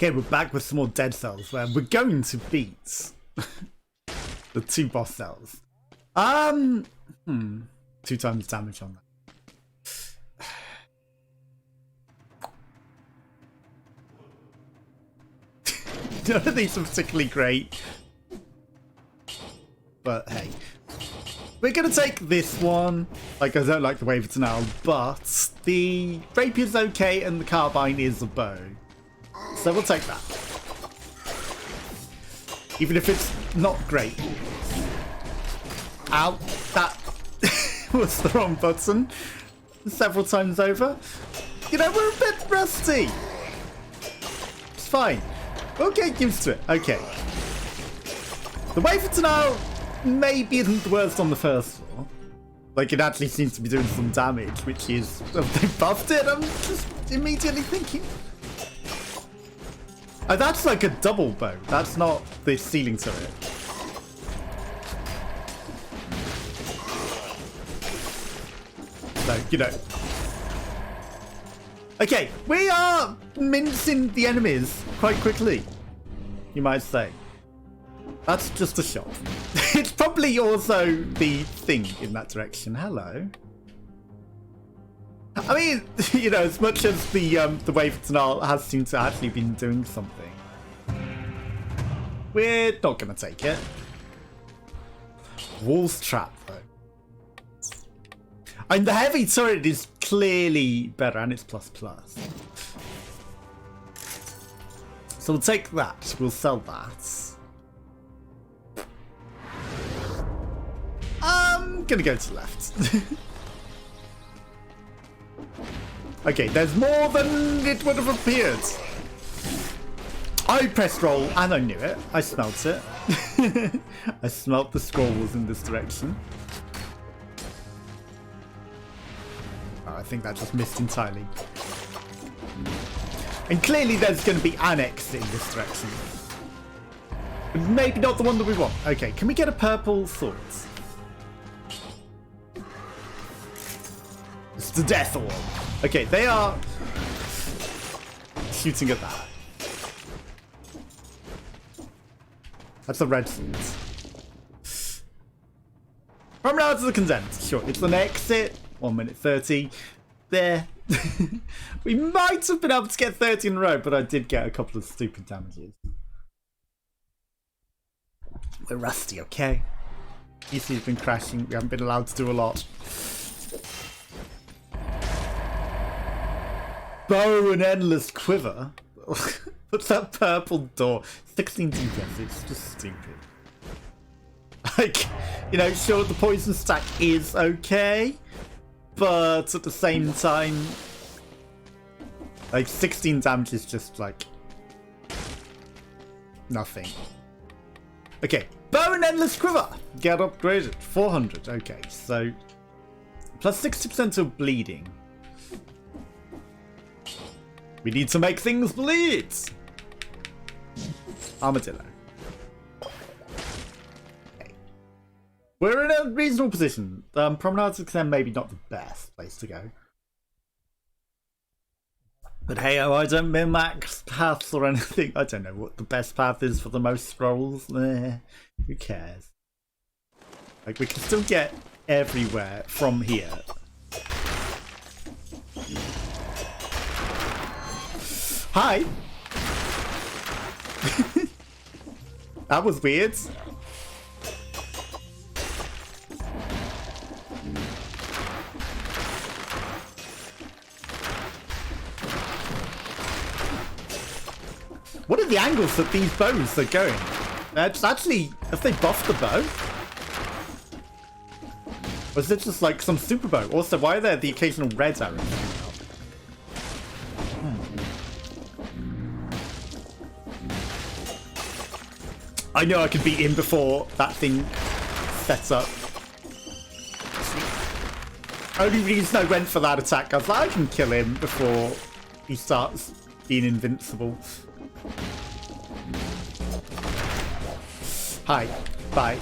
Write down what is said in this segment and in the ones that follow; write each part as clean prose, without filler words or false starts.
Okay, we're back with some more dead cells where we're going to beat the 2 boss cells. 2 times damage on that. None of these are particularly great. But hey. We're going to take this one. Like, I don't like the Waver now, but the Rapier's okay and the Carbine is a bow. So we'll take that. Even if it's not great. Ow. That was the wrong button. Several times over. You know, we're a bit rusty. It's fine. We'll get used to it. Okay. The Waver now maybe isn't the worst on the first floor. Like, it actually seems to be doing some damage, which is... Have they buffed it? I'm just immediately thinking... Oh, that's like a double bow. That's not the ceiling turret. So, you know... Okay, we are mincing the enemies quite quickly, you might say. That's just a shot. It's probably also the thing in that direction. Hello. I mean, you know, as much as the Waver Tunnel has seemed to actually been doing something, we're not going to take it. Wolf's Trap, though. And the heavy turret is clearly better, and it's ++. So we'll take that. We'll sell that. I'm gonna go to the left. Okay, there's more than it would have appeared. I pressed roll and I knew it. I smelt it. I smelt the scroll was in this direction. Oh, I think that just missed entirely. And clearly there's going to be an exit in this direction. But maybe not the one that we want. Okay, can we get a purple sword? It's the death orb. Okay, they are shooting at that. That's a red sword. From now to the condensed. Sure, it's an exit. 1 minute 30. There. We might have been able to get 30 in a row, but I did get a couple of stupid damages. We're rusty, okay? PC's been crashing. We haven't been allowed to do a lot. Bow and endless quiver. What's that purple door? 16 DPS. It's just stupid. Like, you know, sure, the poison stack is okay, but at the same time, like 16 damage is just like nothing. Okay, bow and endless quiver. Get upgraded. 400. Okay, so plus 60% of bleeding. We need to make things bleed. Armadillo. Okay. We're in a reasonable position. Promenade to Extend maybe not the best place to go. But hey, I don't min-max paths or anything. I don't know what the best path is for the most scrolls. Who cares? Like, we can still get everywhere from here. Hi! That was weird. What are the angles that these bows are going? It's actually... Have they buffed the bow? Or is it just like some super bow? Also, why are there the occasional red arrows? I know I could beat him before that thing sets up. Only reason I went for that attack, I was like, I can kill him before he starts being invincible. Hi. Bye.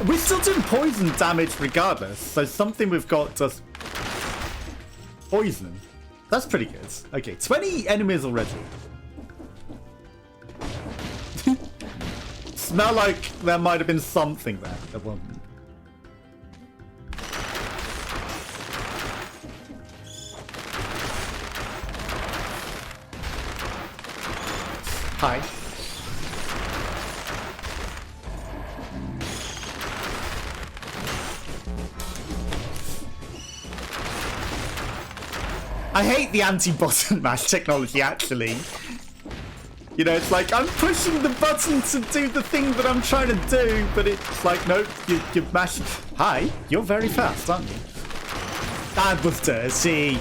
We're still doing poison damage regardless, so something we've got does poison. That's pretty good. Okay, 20 enemies already. Smell like there might have been something there. There wasn't. Hi. I hate the anti-button mash technology, actually. You know, it's like, I'm pushing the button to do the thing that I'm trying to do, but it's like, no, you mash. Hi, you're very fast, aren't you? That was dirty.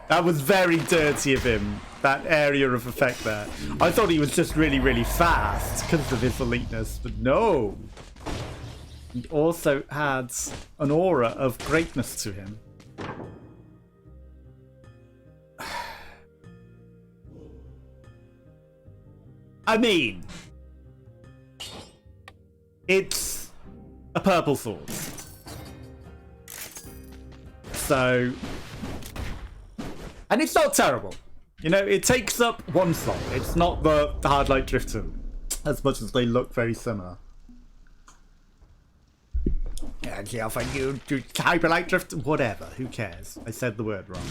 That was very dirty of him, that area of effect there. I thought he was just really, really fast because of his eliteness, but no. He also had an aura of greatness to him. I mean, it's a purple sword. So, and it's not terrible. You know, it takes up one slot. It's not the hard light drifter, as much as they look very similar. Yeah, if I do hyper light drift, whatever, who cares? I said the word wrong.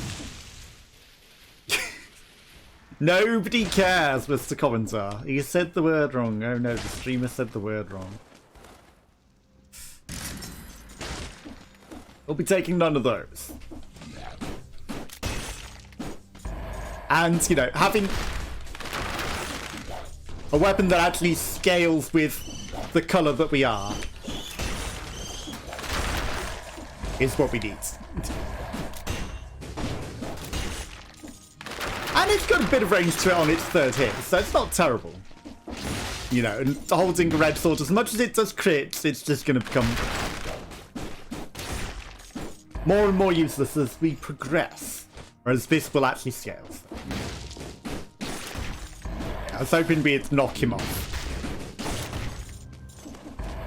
Nobody cares, Mr. Commenter. He said the word wrong. Oh no, the streamer said the word wrong. We'll be taking none of those. And, you know, having a weapon that actually scales with the colour that we are is what we need. And it's got a bit of range to it on its third hit, so it's not terrible. You know, and holding a red sword, as much as it does crits, it's just going to become more and more useless as we progress. Whereas this will actually scale. Yeah, I was hoping we'd knock him off.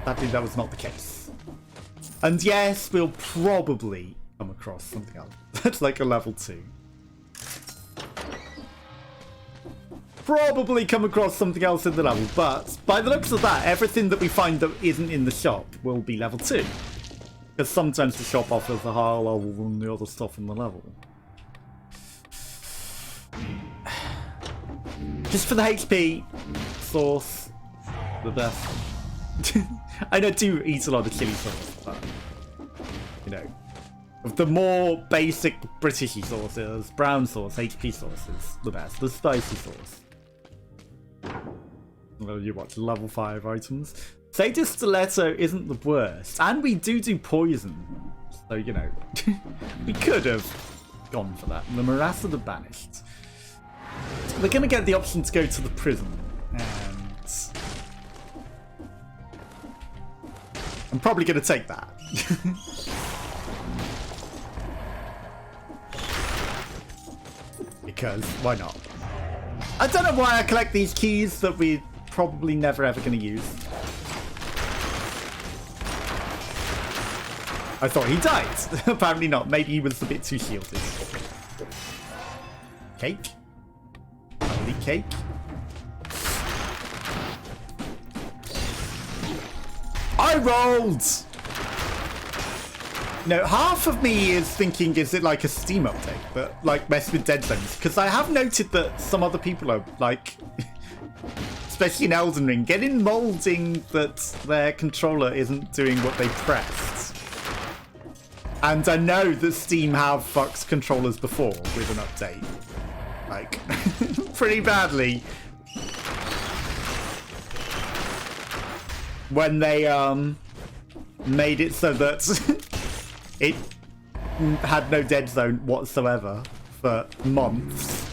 Sadly, that was not the case. And yes, we'll probably come across something else. That's like a level 2. Probably come across something else in the level, but by the looks of that, everything that we find that isn't in the shop will be level 2. Because sometimes the shop offers a higher level than the other stuff in the level. Just for the HP sauce, the best. I do eat a lot of chili sauce, but, you know, of the more basic Britishy sauces, brown sauce, HP sauce is the best. The spicy sauce. Well, you watch level 5 items. Sage Stiletto isn't the worst, and we do poison. So, you know, we could have gone for that. The Morass of the Banished. We're going to get the option to go to the prison, and I'm probably going to take that. Because, why not? I don't know why I collect these keys that we're probably never ever going to use. I thought he died. Apparently not. Maybe he was a bit too shielded. Cake. Lovely cake. I rolled! No, half of me is thinking, is it like a Steam update, but like mess with dead zones? Because I have noted that some other people are like, especially in Elden Ring, getting molding that their controller isn't doing what they pressed. And I know that Steam have fucked controllers before with an update. Like, pretty badly. When they made it so that it had no dead zone whatsoever for months.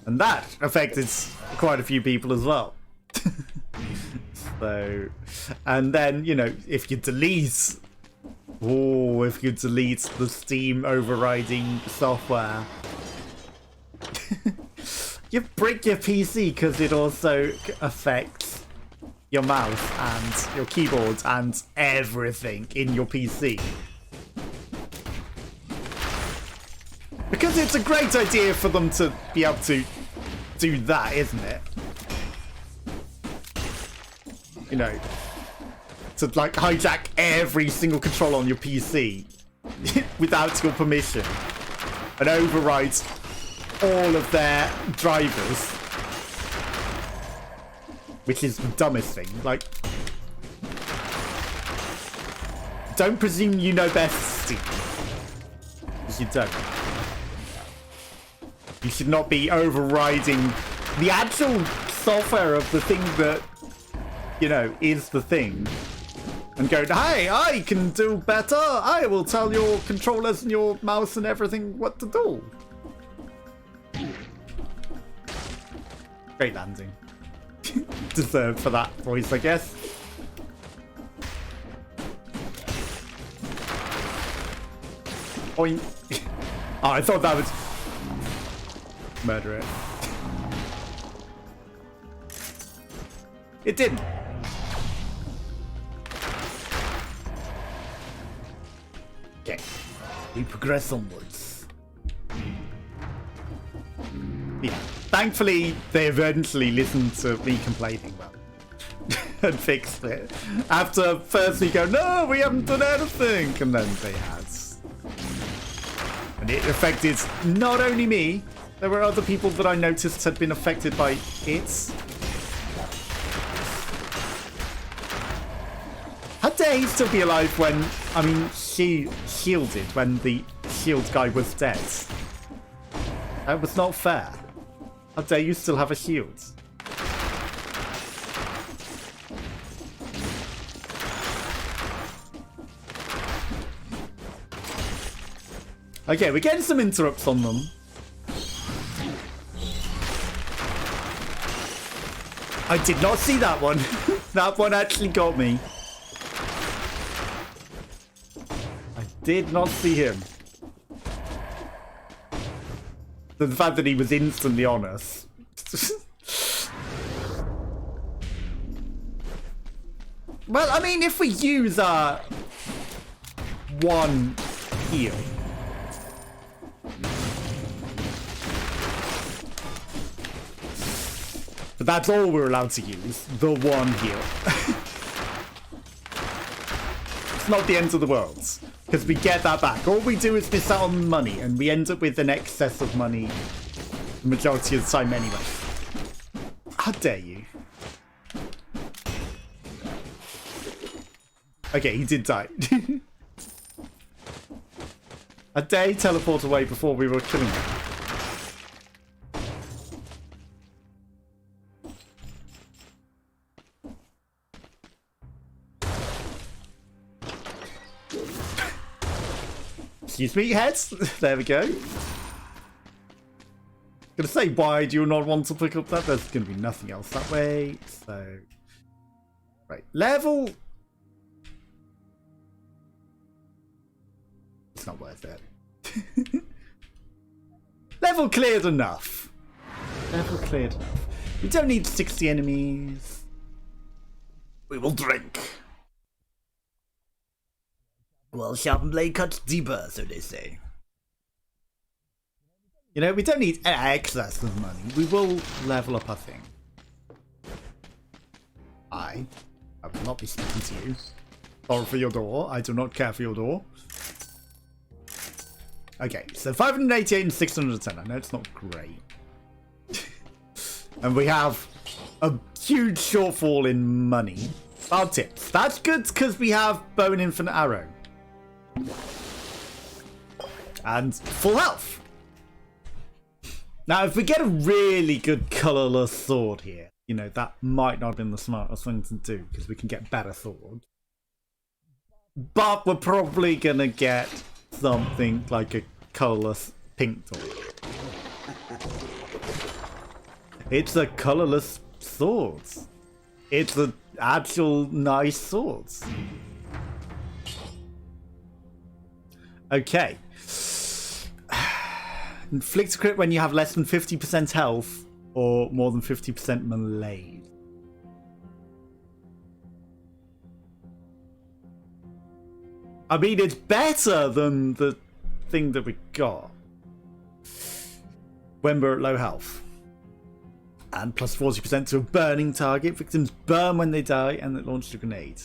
And that affected quite a few people as well. So, and then, you know, if you delete the Steam overriding software, you break your PC because it also affects your mouse and your keyboard and everything in your PC. Because it's a great idea for them to be able to do that, isn't it? You know, to like hijack every single controller on your PC without your permission and override all of their drivers, which is the dumbest thing. Like, don't presume you know best, Steve, because you don't. You should not be overriding the actual software of the thing that, you know, is the thing. And go, hey, I can do better. I will tell your controllers and your mouse and everything what to do. Great landing. Deserved for that voice, I guess. Point. Oh, I thought that was... Murder it. It didn't. Okay. We progress onwards. Yeah. Thankfully, they eventually listened to me complaining about it and fixed it. After first we go, no, we haven't done anything. And then they had. And it affected not only me, there were other people that I noticed had been affected by it. How dare he still be alive when, I mean, she shielded when the shield guy was dead? That was not fair. How dare you still have a shield? Okay, we're getting some interrupts on them. I did not see that one. That one actually got me. I did not see him. The fact that he was instantly on us. Well, I mean, if we use our one heal. But that's all we're allowed to use. The one heal. It's not the end of the world. Because we get that back. All we do is miss out on money. And we end up with an excess of money the majority of the time anyway. How dare you? Okay, he did die. A day teleport away before we were killing him. Excuse me, heads. There we go. Gonna say, why do you not want to pick up that? There's gonna be nothing else that way. So, right, level. It's not worth it. Level cleared enough. Level cleared enough. We don't need 60 enemies. We will drink. Well, sharpened blade cuts deeper, so they say. You know, we don't need excess of money. We will level up our thing. I will not be speaking to you. Or for your door. I do not care for your door. Okay, so 588 and 610. I know it's not great. And we have a huge shortfall in money. Our tips. That's good because we have bow and infinite arrow. And full health. Now, if we get a really good colourless sword here, you know, that might not have been the smartest thing to do because we can get better swords. But we're probably going to get something like a colourless pink sword. It's a colourless sword. It's an actual nice sword. Okay. Inflict a crit when you have less than 50% health or more than 50% melee. I mean, it's better than the thing that we got. when we're at low health. And plus 40% to a burning target. Victims burn when they die, and it launches a grenade.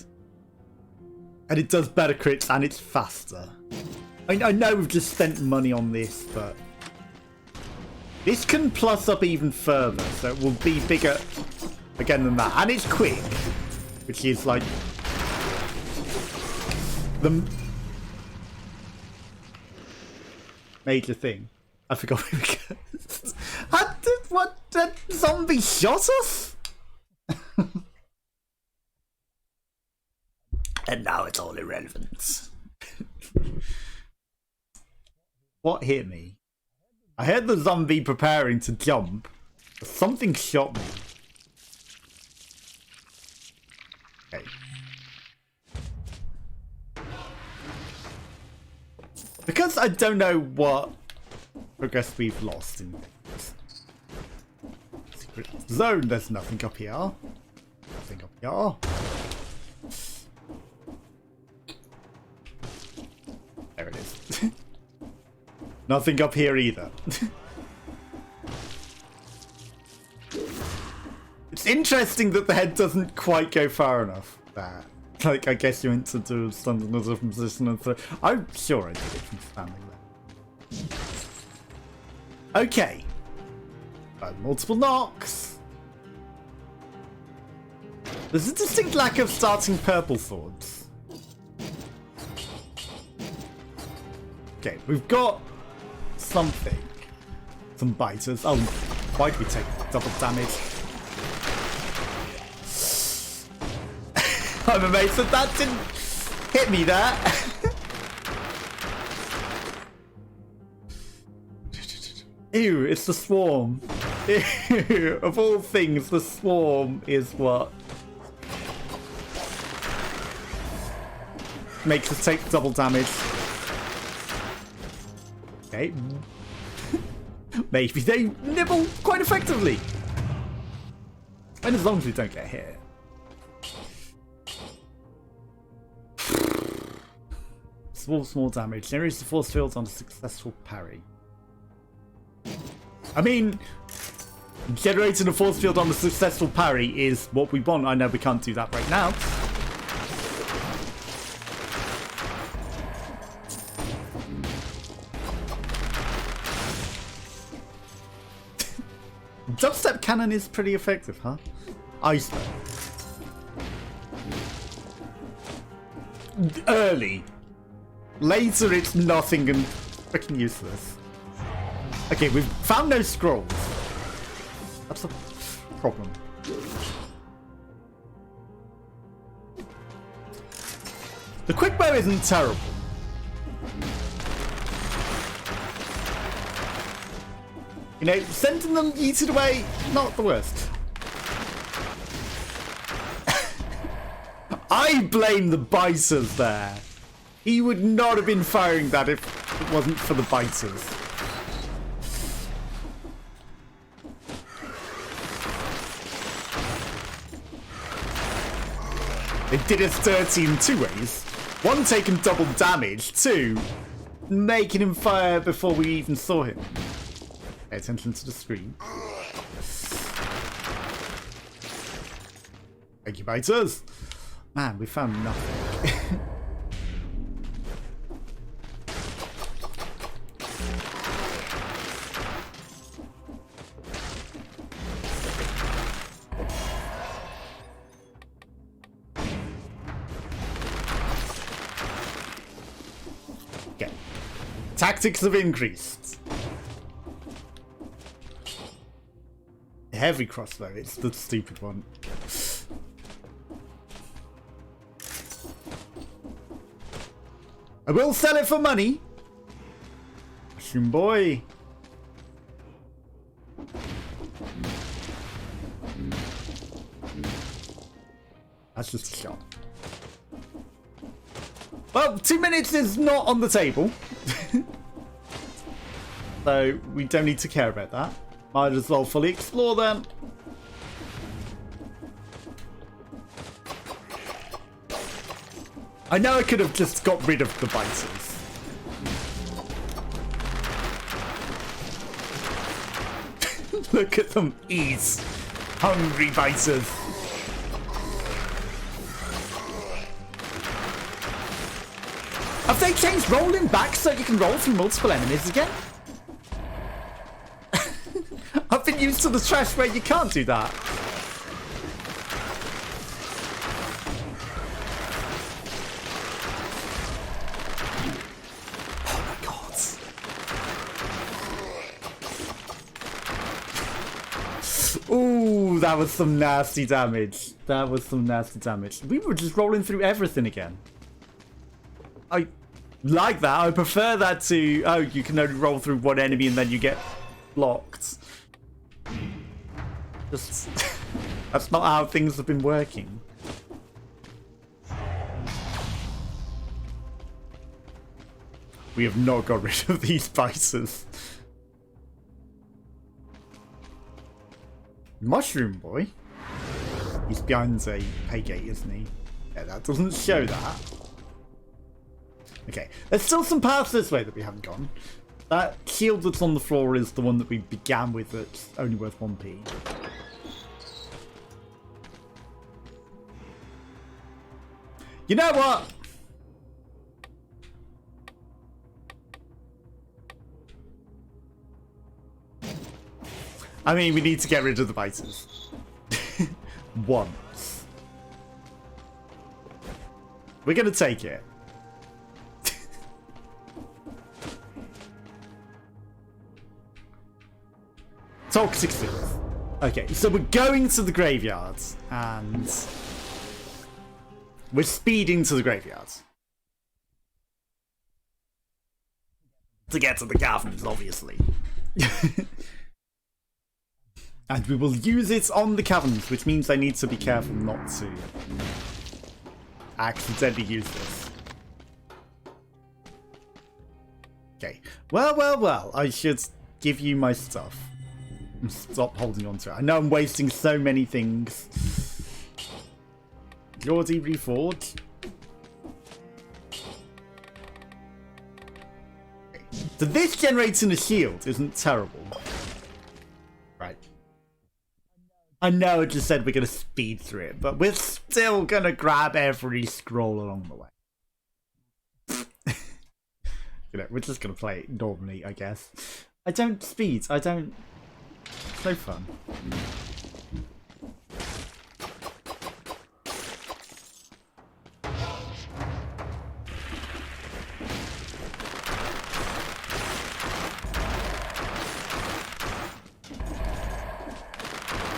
And it does better crits, and it's faster. I know we've just spent money on this, but this can plus up even further, so it will be bigger again than that. And it's quick, which is like the major thing. I forgot where we go. What? That zombie shot us? And now it's all irrelevant. What hit me? I heard the zombie preparing to jump. Something shot me. Okay. Because I don't know what progress we've lost in this secret zone, there's nothing up here. Nothing up here. There it is. Nothing up here either. It's interesting that the head doesn't quite go far enough there. Like, I guess you meant to do something in a different position and throw. I'm sure I did it from standing there. Okay. Multiple knocks. There's a distinct lack of starting purple swords. Okay, we've got something. Some biters. Oh, why did we take double damage? I'm amazed that that didn't hit me there. Ew, it's the swarm. Ew, of all things, the swarm is what makes us take double damage. Okay. Maybe they nibble quite effectively. And as long as we don't get hit. Small damage. Generates the force field on a successful parry. I mean, generating a force field on a successful parry is what we want. I know we can't do that right now. Dubstep cannon is pretty effective, huh? Ice. Early. Later, it's nothing and freaking useless. Okay, we've found no scrolls. That's a problem. The quick bow isn't terrible. You know, Sentinel yeeted away, not the worst. I blame the biters there. He would not have been firing that if it wasn't for the biters. They did us dirty in two ways. One, taking double damage. Two, making him fire before we even saw him. Pay attention to the screen. Thank you, biters. Man, we found nothing. Okay. Tactics have increased. Heavy crossbow, it's the stupid one. I will sell it for money. Mushroom boy. That's just a shot. Well, 2 minutes is not on the table. So we don't need to care about that. Might as well fully explore them. I know I could have just got rid of the biters. Look at them eat. Hungry biters. Have they changed rolling back so you can roll through multiple enemies again? I've been used to the trash where you can't do that. Oh my god. Ooh, that was some nasty damage. That was some nasty damage. We were just rolling through everything again. I like that. I prefer that to, oh, you can only roll through one enemy and then you get blocked. Just, that's not how things have been working. We have not got rid of these biters. Mushroom boy? He's behind a pay gate, isn't he? Yeah, that doesn't show that. Okay, there's still some paths this way that we haven't gone. That shield that's on the floor is the one that we began with that's only worth 1p. You know what? I mean, we need to get rid of the biters. Once. We're gonna take it. Toxic filth. Okay, so we're going to the graveyards and we're speeding to the graveyards. To get to the caverns, obviously. And we will use it on the caverns, which means I need to be careful not to accidentally use this. Okay. Well, I should give you my stuff. And stop holding on to it. I know I'm wasting so many things. Geordie reforged. Okay. So this generating a shield isn't terrible. Right. I know I just said we're going to speed through it, but we're still going to grab every scroll along the way. You know, we're just going to play it normally, I guess. I don't speed. I don't... So fun.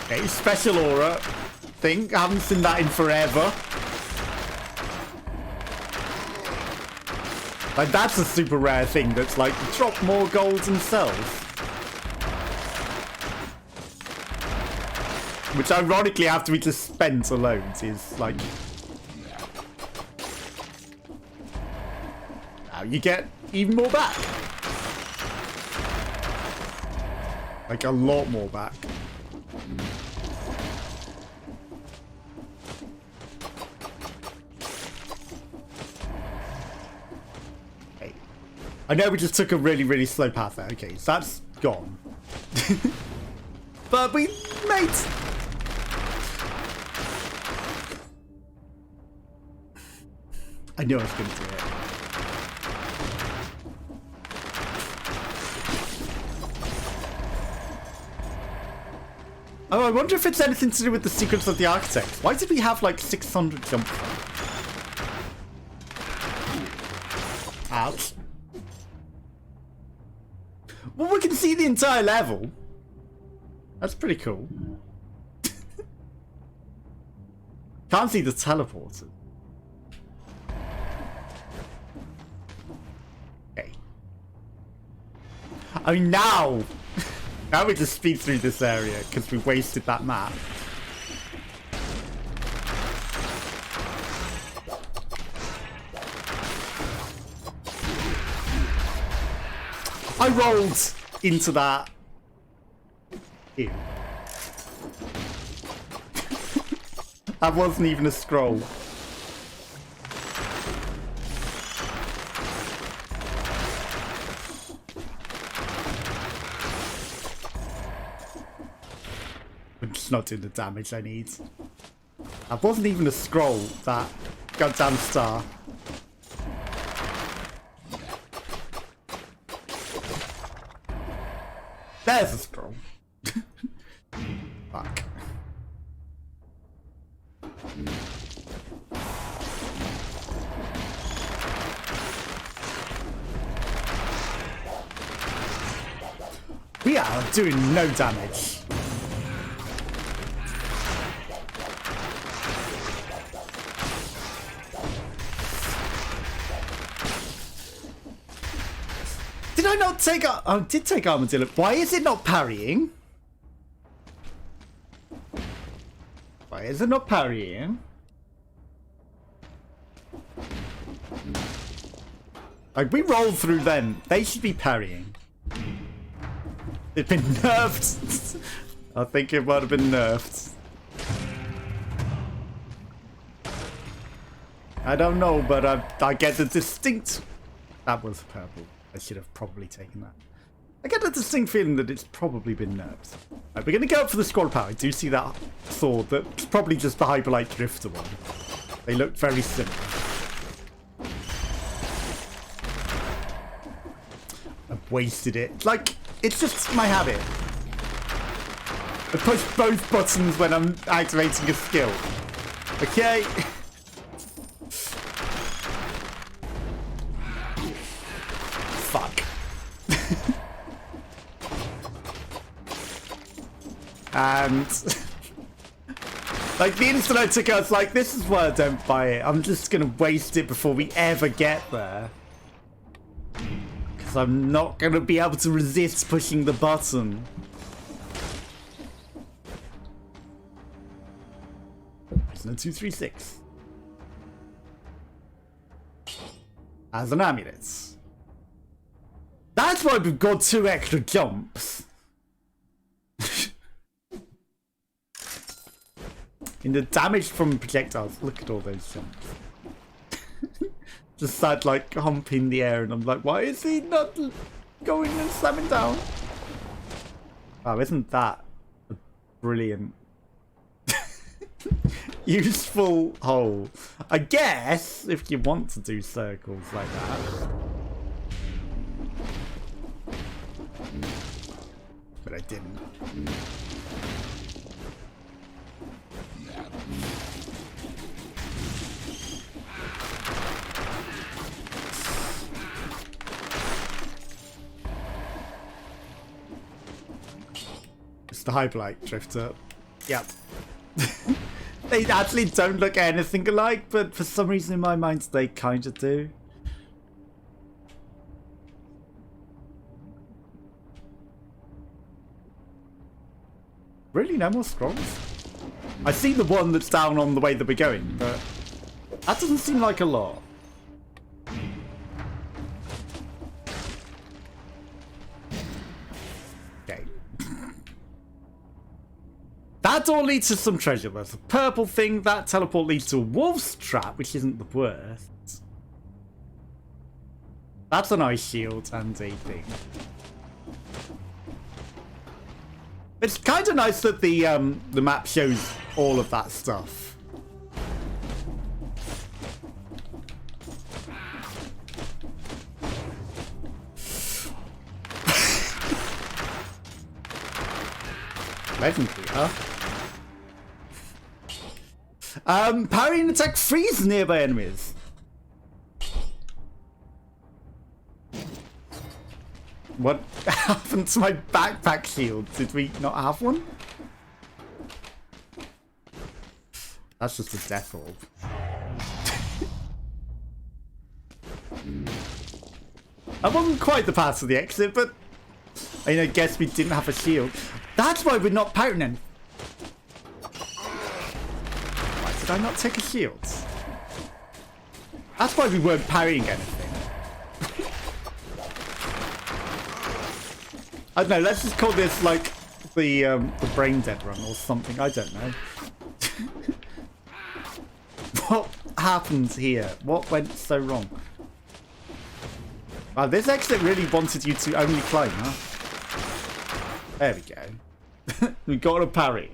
Okay, special aura thing. I haven't seen that in forever. Like, that's a super rare thing that's like, drop more gold themselves. Which ironically, after we just spent a load, is like... Now you get even more back. Like a lot more back. Okay. I know we just took a really, really slow path there. Okay, so that's gone. But we made... I knew I was going to do it. Oh, I wonder if it's anything to do with the secrets of the architect. Why did we have like 600 jump? Ouch. Well, we can see the entire level. That's pretty cool. Can't see the teleporter. I mean, now we just speed through this area because we wasted that map. I rolled into that. Ew. That wasn't even a scroll. It's not doing the damage I need. That wasn't even a scroll, that goddamn star. There's a scroll. Fuck. We are doing no damage. Did I not take... Oh, I did take armadillo. Why is it not parrying? Why is it not parrying? Like, we rolled through them. They should be parrying. They've been nerfed. I think it might have been nerfed. I don't know, but I get a distinct... That was purple. I should have probably taken that. I get a distinct feeling that it's probably been nerfed. Right, we're going to go up for the squad power. I do see that sword. That's probably just the Hyperlight Drifter one. They look very similar. I've wasted it. Like, it's just my habit. I push both buttons when I'm activating a skill. Okay? Fuck. And like the instant I took it, I was like, this is why I don't buy it. I'm just gonna waste it before we ever get there. Because I'm not gonna be able to resist pushing the button. Prisoner 236 as an amulet. That's why we've got 2 extra jumps. In the damage from projectiles, look at all those jumps. Just that like hump in the air, and I'm like, why is he not going and slamming down? Oh, isn't that a brilliant useful hole? I guess if you want to do circles like that. But I didn't. It's the Hyperlight Drifter. Yep. They actually don't look anything alike, but for some reason in my mind they kind of do. Really? No more scrolls? I see the one that's down on the way that we're going, but that doesn't seem like a lot. Okay. That door leads to some treasure. There's a purple thing. That teleport leads to a wolf's trap, which isn't the worst. That's an ice shield and a thing. It's kind of nice that the map shows all of that stuff. Legendary, huh? Parry and attack freeze nearby enemies. What happened to my backpack shield? Did we not have one? That's just a death orb. I wasn't quite the path to the exit, but I mean, I guess we didn't have a shield. That's why we're not parrying anything. Why did I not take a shield? That's why we weren't parrying anything. I don't know, let's just call this like the brain dead run or something, I don't know. What happened here? What went so wrong? Wow, this exit really wanted you to only climb, huh? There we go. We got a parry.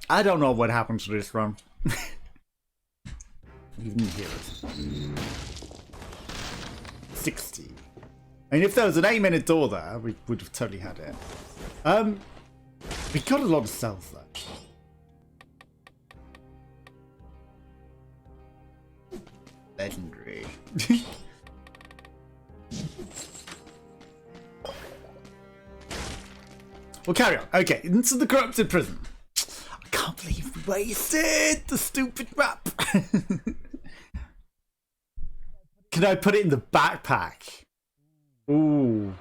I don't know what happened to this run. You didn't hear it. 60. I mean, if there was an 8-minute door there, we would have totally had it. We got a lot of cells though. Legendary. We'll carry on. Okay, into the corrupted prison. I can't believe we wasted the stupid map. Can I put it in the backpack? Ooh.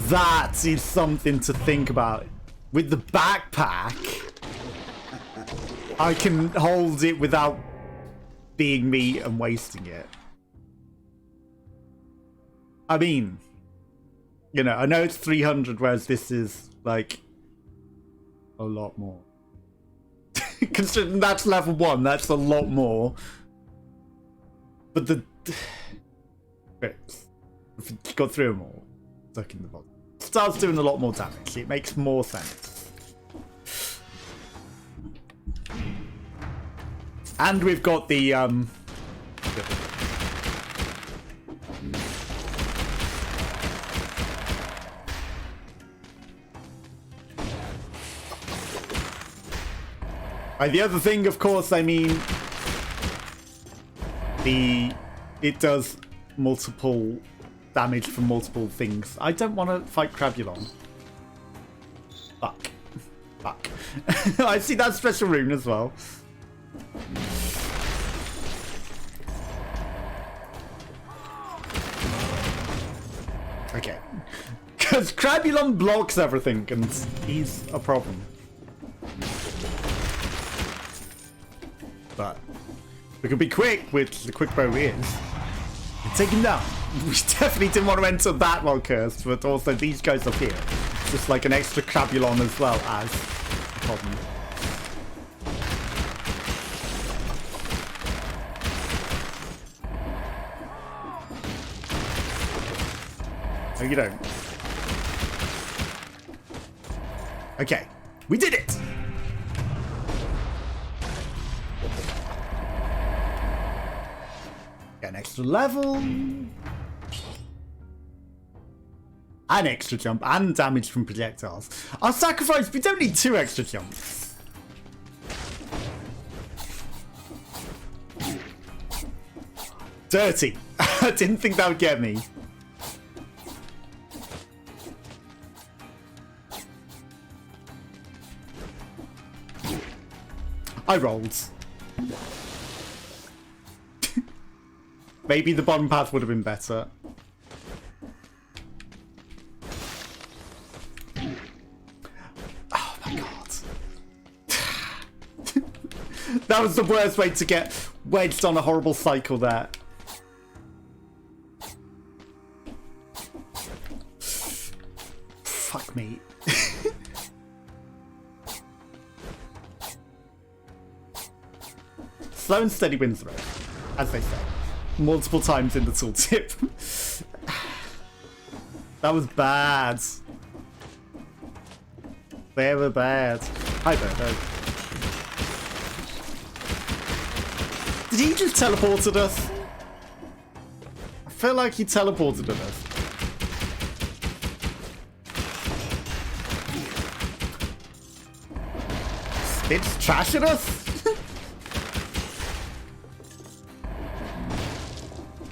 That is something to think about. With the backpack, I can hold it without being me and wasting it. I mean, you know, I know it's 300, whereas this is like a lot more. Considering that's level 1, that's a lot more. But the if you got through them all, stuck in the box, it starts doing a lot more damage. It makes more sense. And we've got the the other thing, of course, I mean, it does multiple damage from multiple things. I don't want to fight Crabulon. Fuck. Fuck. I see that special rune as well. Okay. Because Crabulon blocks everything, and he's a problem. But we can be quick, which the quick bow is. And take him down. We definitely didn't want to enter that while cursed, but also these guys up here. Just like an extra Crabulon as well as a problem. No, you don't. Okay, we did it! Get an extra level. An extra jump and damage from projectiles. Our sacrifice, we don't need 2 extra jumps. Dirty. I didn't think that would get me. I rolled. Maybe the bottom path would have been better. Oh my god. That was the worst way to get wedged on a horrible cycle there. Fuck me. Slow and steady wins the race, as they say. Multiple times in the tooltip. That was bad. They were bad. Hi there. Did he just teleport at us? I feel like he teleported at us. Spits trash at us?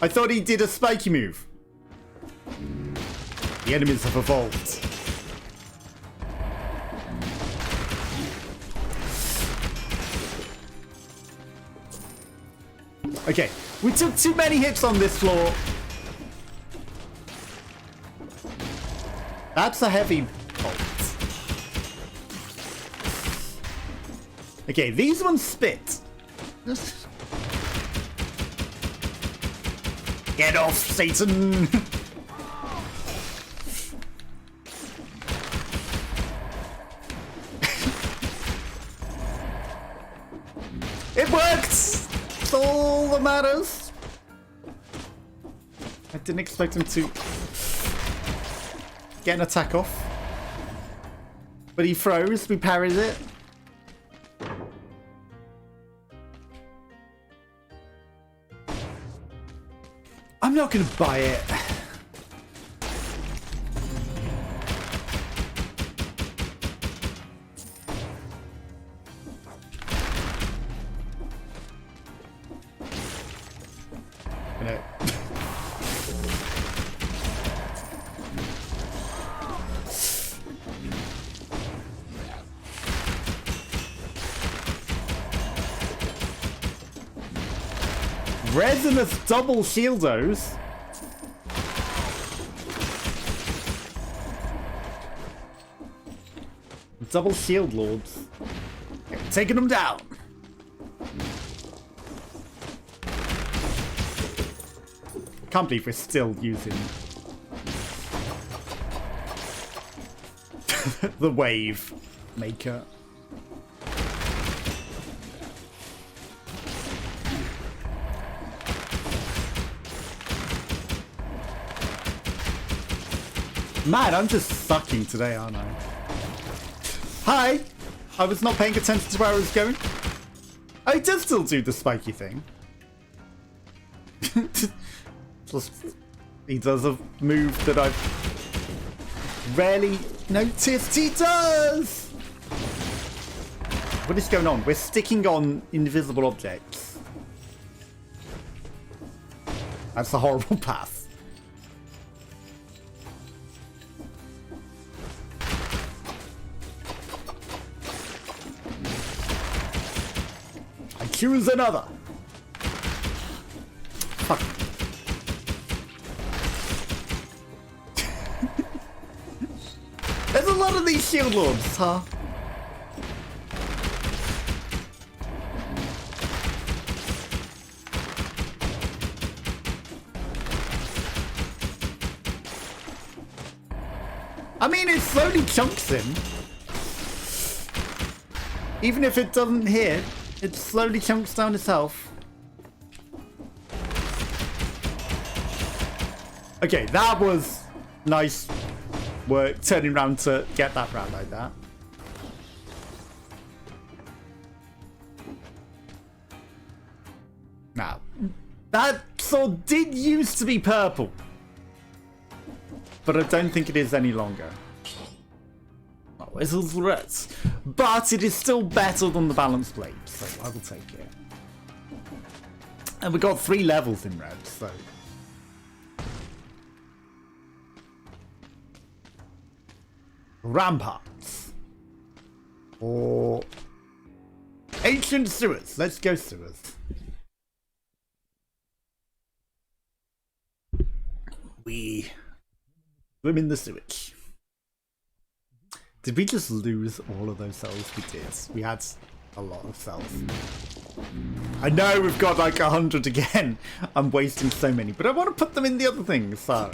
I thought he did a spiky move. The enemies have evolved. Okay, we took too many hits on this floor. That's a heavy bolt. Okay, these ones spit. Get off, Satan! It worked! It's all that matters. I didn't expect him to get an attack off. But he froze. We parried it. I'm not going to buy it. No. Resinous double shieldos. Double shield lords. Taking them down. Can't believe we're still using the wave maker. Man, I'm just sucking today, aren't I? Hi! I was not paying attention to where I was going. Oh, he does still do the spiky thing. Plus, he does a move that I've rarely noticed he does! What is going on? We're sticking on invisible objects. That's a horrible path. I choose another. Fuck. There's a lot of these shield lords, huh? I mean, it slowly chunks him. Even if it doesn't hit, it slowly chunks down his health. Okay, that was nice work turning around to get that round like that. Now, that sword did used to be purple, but I don't think it is any longer. Oh, it's red, but it is still better than the balanced blade, so I will take it. And we got 3 levels in red, so. Ramparts. Or ancient sewers. Let's go sewers. We swim in the sewage. Did we just lose all of those cells? We did. We had a lot of cells. I know we've got like 100 again. I'm wasting so many, but I want to put them in the other things. So.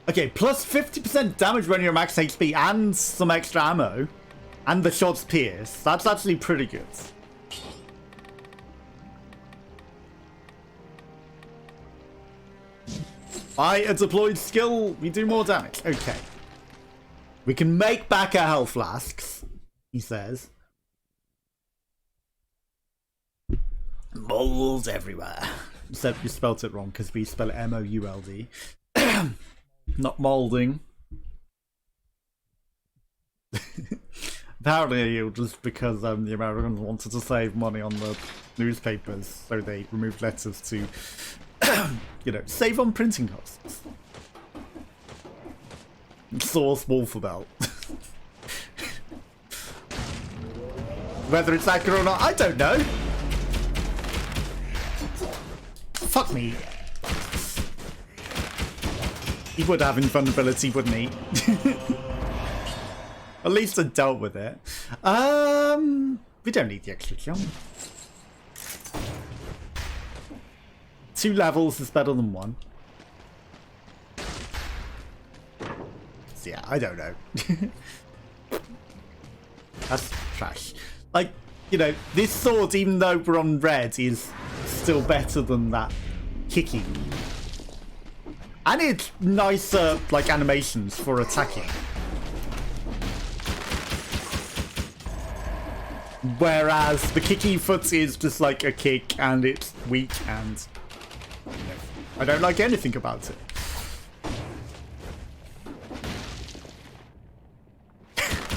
Okay, plus 50% damage when you're max HP and some extra ammo. And the shots pierce. That's actually pretty good. By a deployed skill, we do more damage. Okay. We can make back our health flasks, he says. Mold everywhere. Except you spelt it wrong because we spell it M-O-U-L-D. Not molding. Apparently, it was just because the Americans wanted to save money on the newspapers, so they removed letters to, you know, save on printing costs. Source Wolfabelt. Whether it's accurate or not, I don't know. Fuck me. He would have invulnerability, wouldn't he? At least I dealt with it. We don't need the extra jump. 2 levels is better than 1. So yeah, I don't know. That's trash. Like, you know, this sword, even though we're on red, is still better than that kicking. And it's nicer, like, animations for attacking. Whereas the kicky foot is just like a kick and it's weak and I don't like anything about it.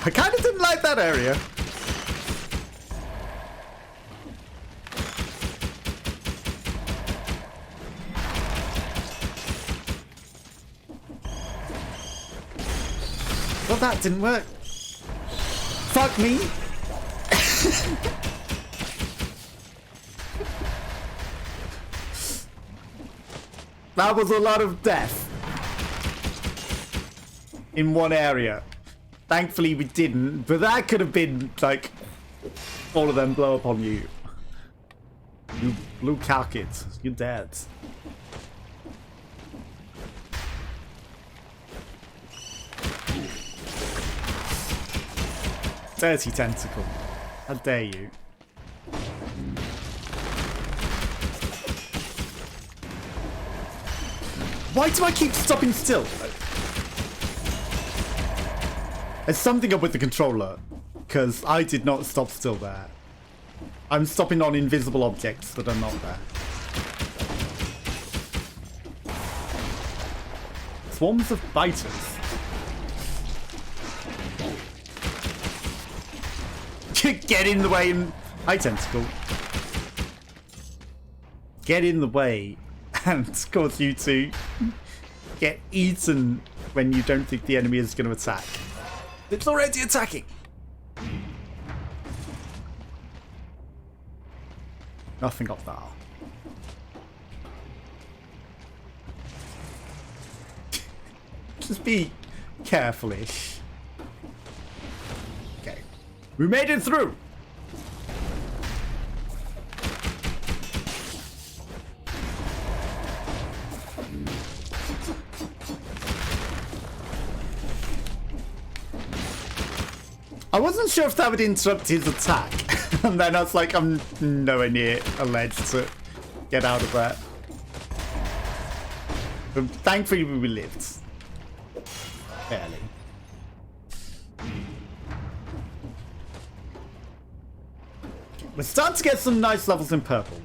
I kind of didn't like that area. Well, that didn't work. Fuck me. That was a lot of death in one area. Thankfully we didn't, but that could have been like all of them blow up on you. You blue cow kids, you're dead. Dirty tentacle. How dare you? Why do I keep stopping still? There's something up with the controller, because I did not stop still there. I'm stopping on invisible objects that are not there. Swarms of biters. Get in the way and... Hi, tentacle. Get in the way and cause you to get eaten when you don't think the enemy is going to attack. It's already attacking. Nothing of that. Just be careful-ish. Okay. We made it through! I wasn't sure if that would interrupt his attack. And then I was like, I'm nowhere near a ledge to get out of that. But thankfully we lived. Barely. We're starting to get some nice levels in purple.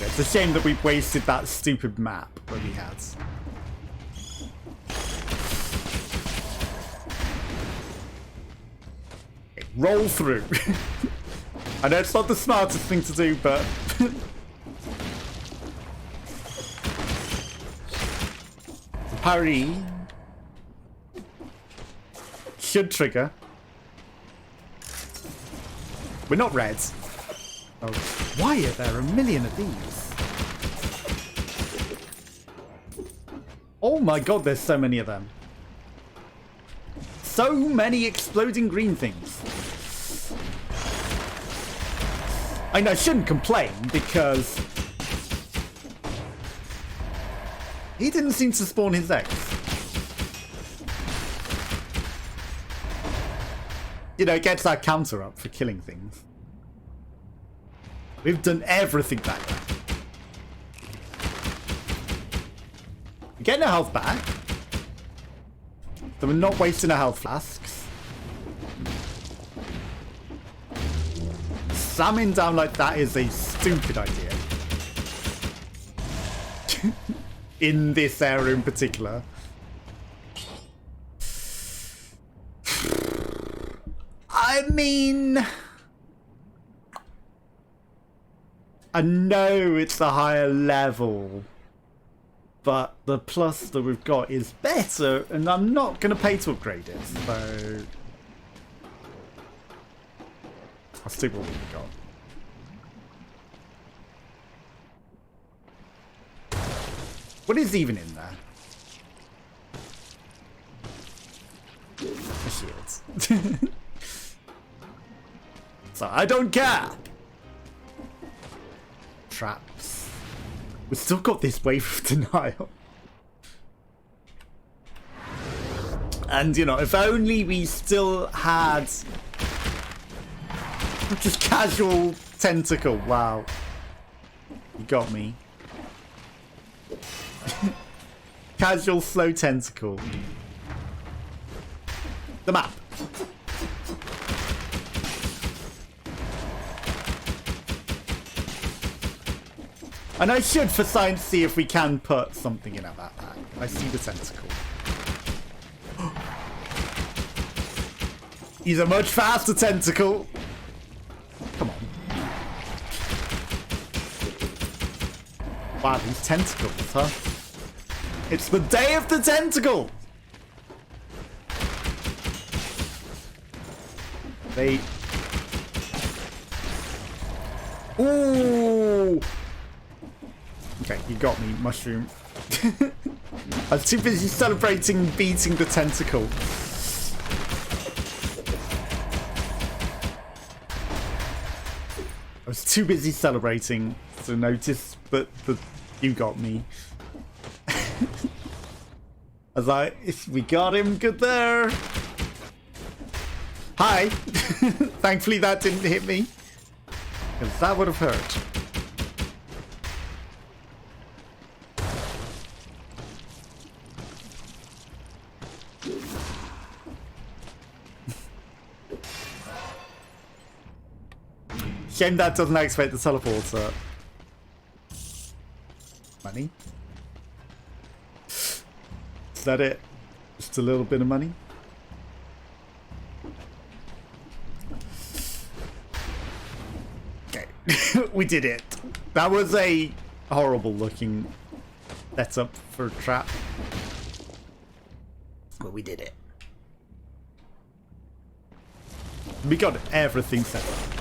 It's a shame that we wasted that stupid map that we had. Okay, roll through. I know it's not the smartest thing to do, but... Parry should trigger. We're not reds. Oh, why are there a million of these? Oh my god, there's so many of them. So many exploding green things. I know I shouldn't complain because he didn't seem to spawn his eggs. You know, it gets that counter up for killing things. We've done everything back there. We're getting our health back. So we're not wasting our health flasks. Slamming down like that is a stupid idea. In this area in particular. I mean, I know it's a higher level, but the plus that we've got is better, and I'm not going to pay to upgrade it, so I'll stick with what we've got. What is even in there? The shields. So I don't care. Traps. We've still got this wave of denial. And you know, if only we still had just casual tentacle. Wow. You got me. Casual slow tentacle. The map. And I should, for science, see if we can put something in at that pack. I see the tentacle. He's a much faster tentacle. Come on. Wow, these tentacles, huh? It's the day of the tentacle! They... Ooh! Okay, you got me, mushroom. I was too busy celebrating beating the tentacle. I was too busy celebrating to notice that you got me. I was like, we got him good there. Hi. Thankfully that didn't hit me. Because that would have hurt. Shame that doesn't activate the teleporter. Money? Is that it? Just a little bit of money? Okay. We did it. That was a horrible looking setup for a trap. But we did it. We got everything set up.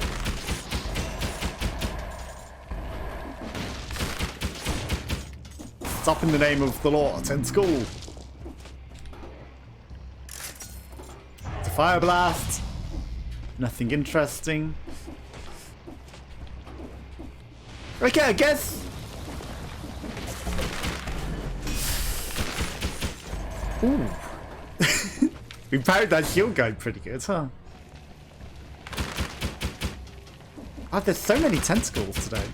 Stop in the name of the law, tentacle. It's a fire blast. Nothing interesting. Okay, I guess. Ooh. We powered that shield guy pretty good, huh? Oh, there's so many tentacles today.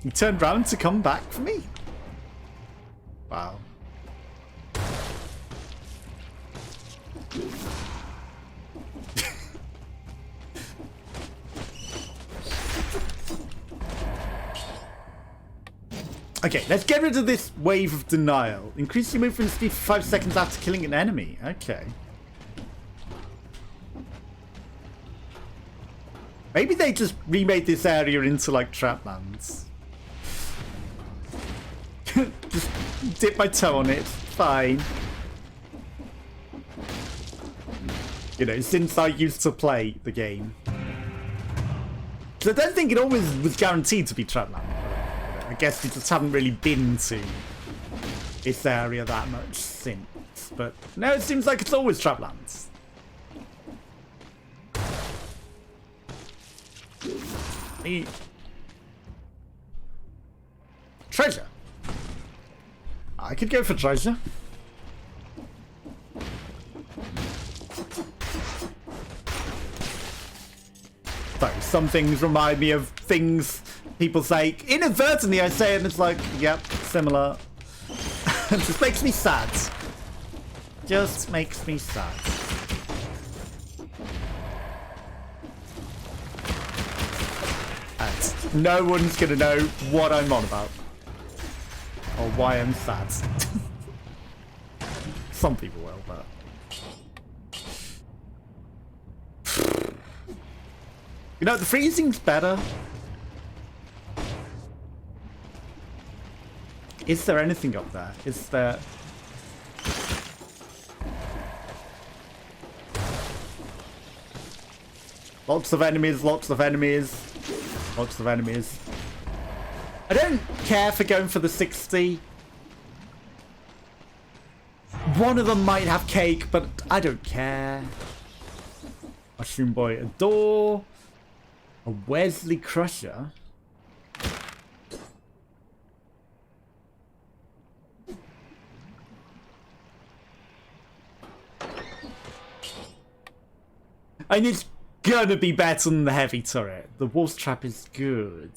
You turned round to come back for me? Wow. Okay, let's get rid of this wave of denial. Increase your movement speed for 5 seconds after killing an enemy. Okay. Maybe they just remade this area into like Traplands. Just dip my toe on it. Fine. You know, since I used to play the game. So I don't think it always was guaranteed to be Trapland. I guess we just haven't really been to this area that much since. But no, it seems like it's always Traplands. Treasure. I could go for treasure. So some things remind me of things people say. Inadvertently I say it and it's like, yep, similar. It just makes me sad. Just makes me sad. And no one's gonna know what I'm on about. Or why I'm sad. Some people will, but... You know, the freezing's better. Is there anything up there? Is there... Lots of enemies, lots of enemies. Lots of enemies. I don't care for going for the 60. One of them might have cake, but I don't care. Mushroom Boy, a door. A Wesley Crusher. I need gonna be better than the heavy turret. The wolf's trap is good.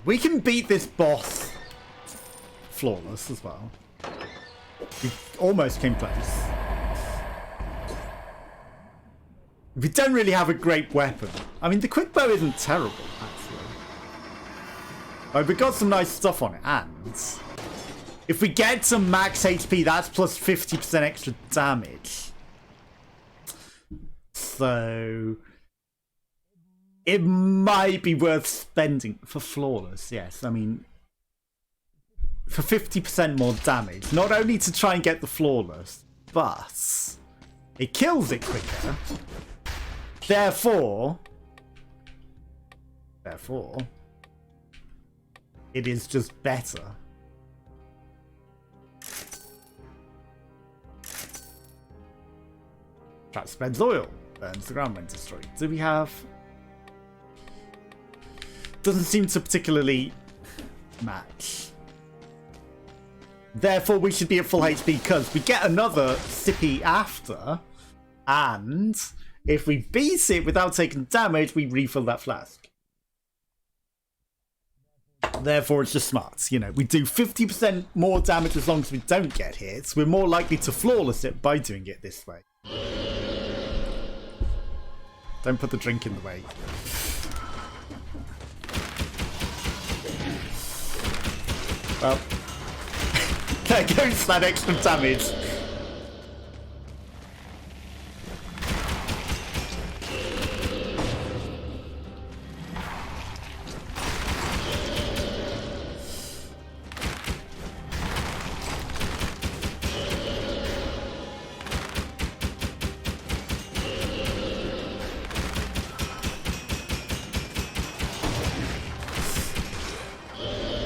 We can beat this boss flawless as well. We almost came close. We don't really have a great weapon. I mean, the quick bow isn't terrible, actually. Like, we got some nice stuff on it, and if we get to max HP, that's plus 50% extra damage. So it might be worth spending for flawless, yes. I mean, for 50% more damage. Not only to try and get the flawless, but it kills it quicker. Therefore, it is just better. Trap spreads oil, burns the ground when destroyed. Do we have... Doesn't seem to particularly match. Therefore, we should be at full HP because we get another sippy after, and if we beat it without taking damage, we refill that flask. Therefore, it's just smart. You know, we do 50% more damage as long as we don't get hit. We're more likely to flawless it by doing it this way. Don't put the drink in the way. Well, there goes that extra damage.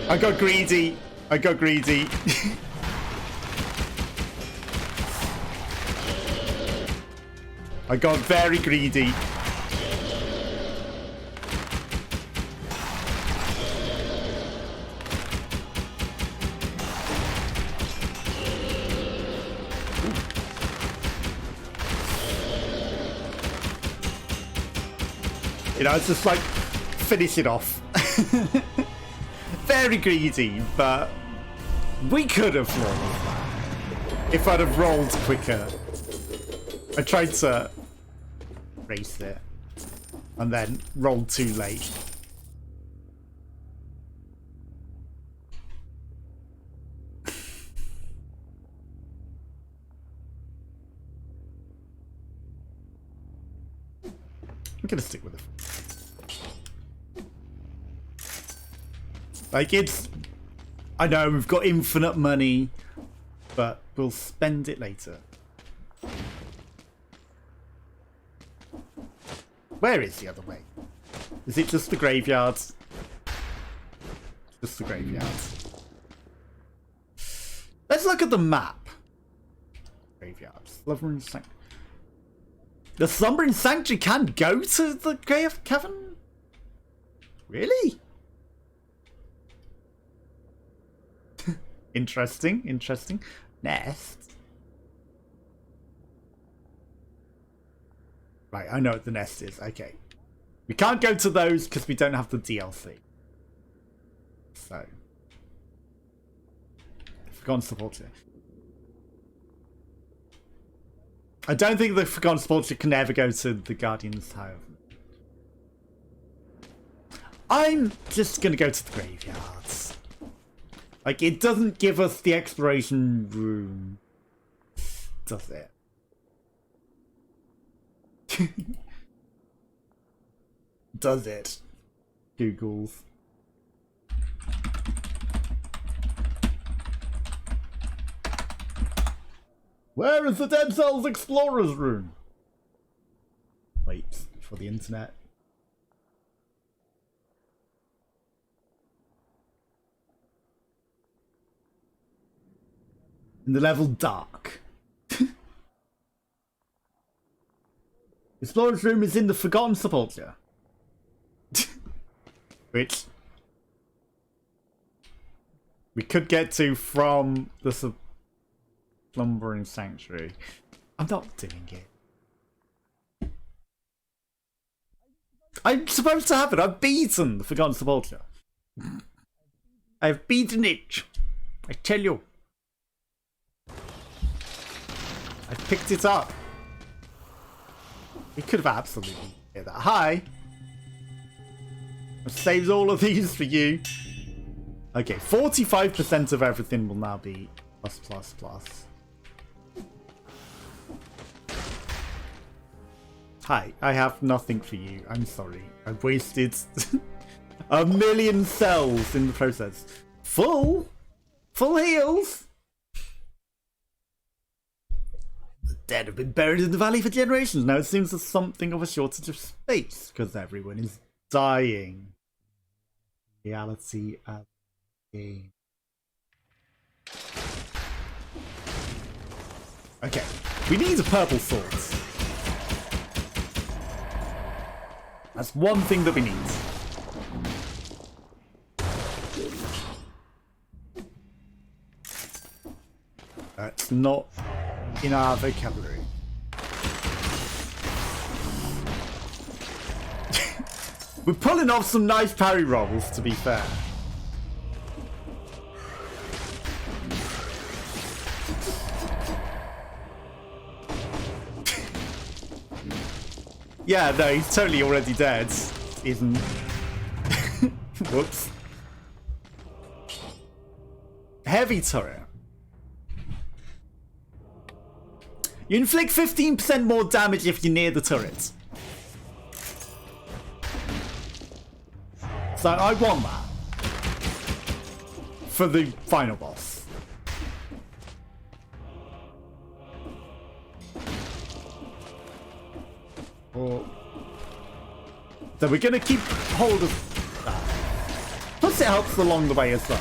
I got greedy. I got greedy. I got very greedy. You know, it's just like, finish it off. Very greedy, but we could have won if I'd have rolled quicker. I tried to race it and then rolled too late. I'm gonna stick with it. Like, it's... I know we've got infinite money, but we'll spend it later. Where is the other way? Is it just the graveyard? Just the graveyard. Let's look at the map. Graveyard. Slumbering Sanctuary. The Slumbering Sanctuary can go to the Grave Cavern? Really? Interesting, interesting. Nest. Right, I know what the nest is. Okay. We can't go to those because we don't have the DLC. So. Forgotten Sepulchre. I don't think the Forgotten Sepulchre can ever go to the Guardian's Tower. I'm just going to go to the graveyards. Like, it doesn't give us the exploration room, does it? Does it? Googles. Where is the Dead Cells Explorer's room? Wait, for the internet. In the level dark. Explorer's room is in the Forgotten Sepulchre. Which we could get to from the Slumbering Sanctuary. I'm not doing it. I'm supposed to have it. I've beaten the Forgotten Sepulchre. I've beaten it. I tell you. I picked it up. We could have absolutely hit that. Hi. I've saved all of these for you. Okay, 45% of everything will now be plus, plus, plus. Hi, I have nothing for you. I'm sorry. I've wasted a million cells in the process. Full heals. The dead have been buried in the valley for generations. Now it seems there's something of a shortage of space because everyone is dying. Reality as a game. Okay, we need a purple sword. That's one thing that we need. That's not in our vocabulary. We're pulling off some nice parry rolls, to be fair. Yeah, no, he's totally already dead. Isn't. Whoops. Heavy turret. You inflict 15% more damage if you're near the turret. So I want that. For the final boss. So we're going to keep hold of that. Plus it helps along the way as well.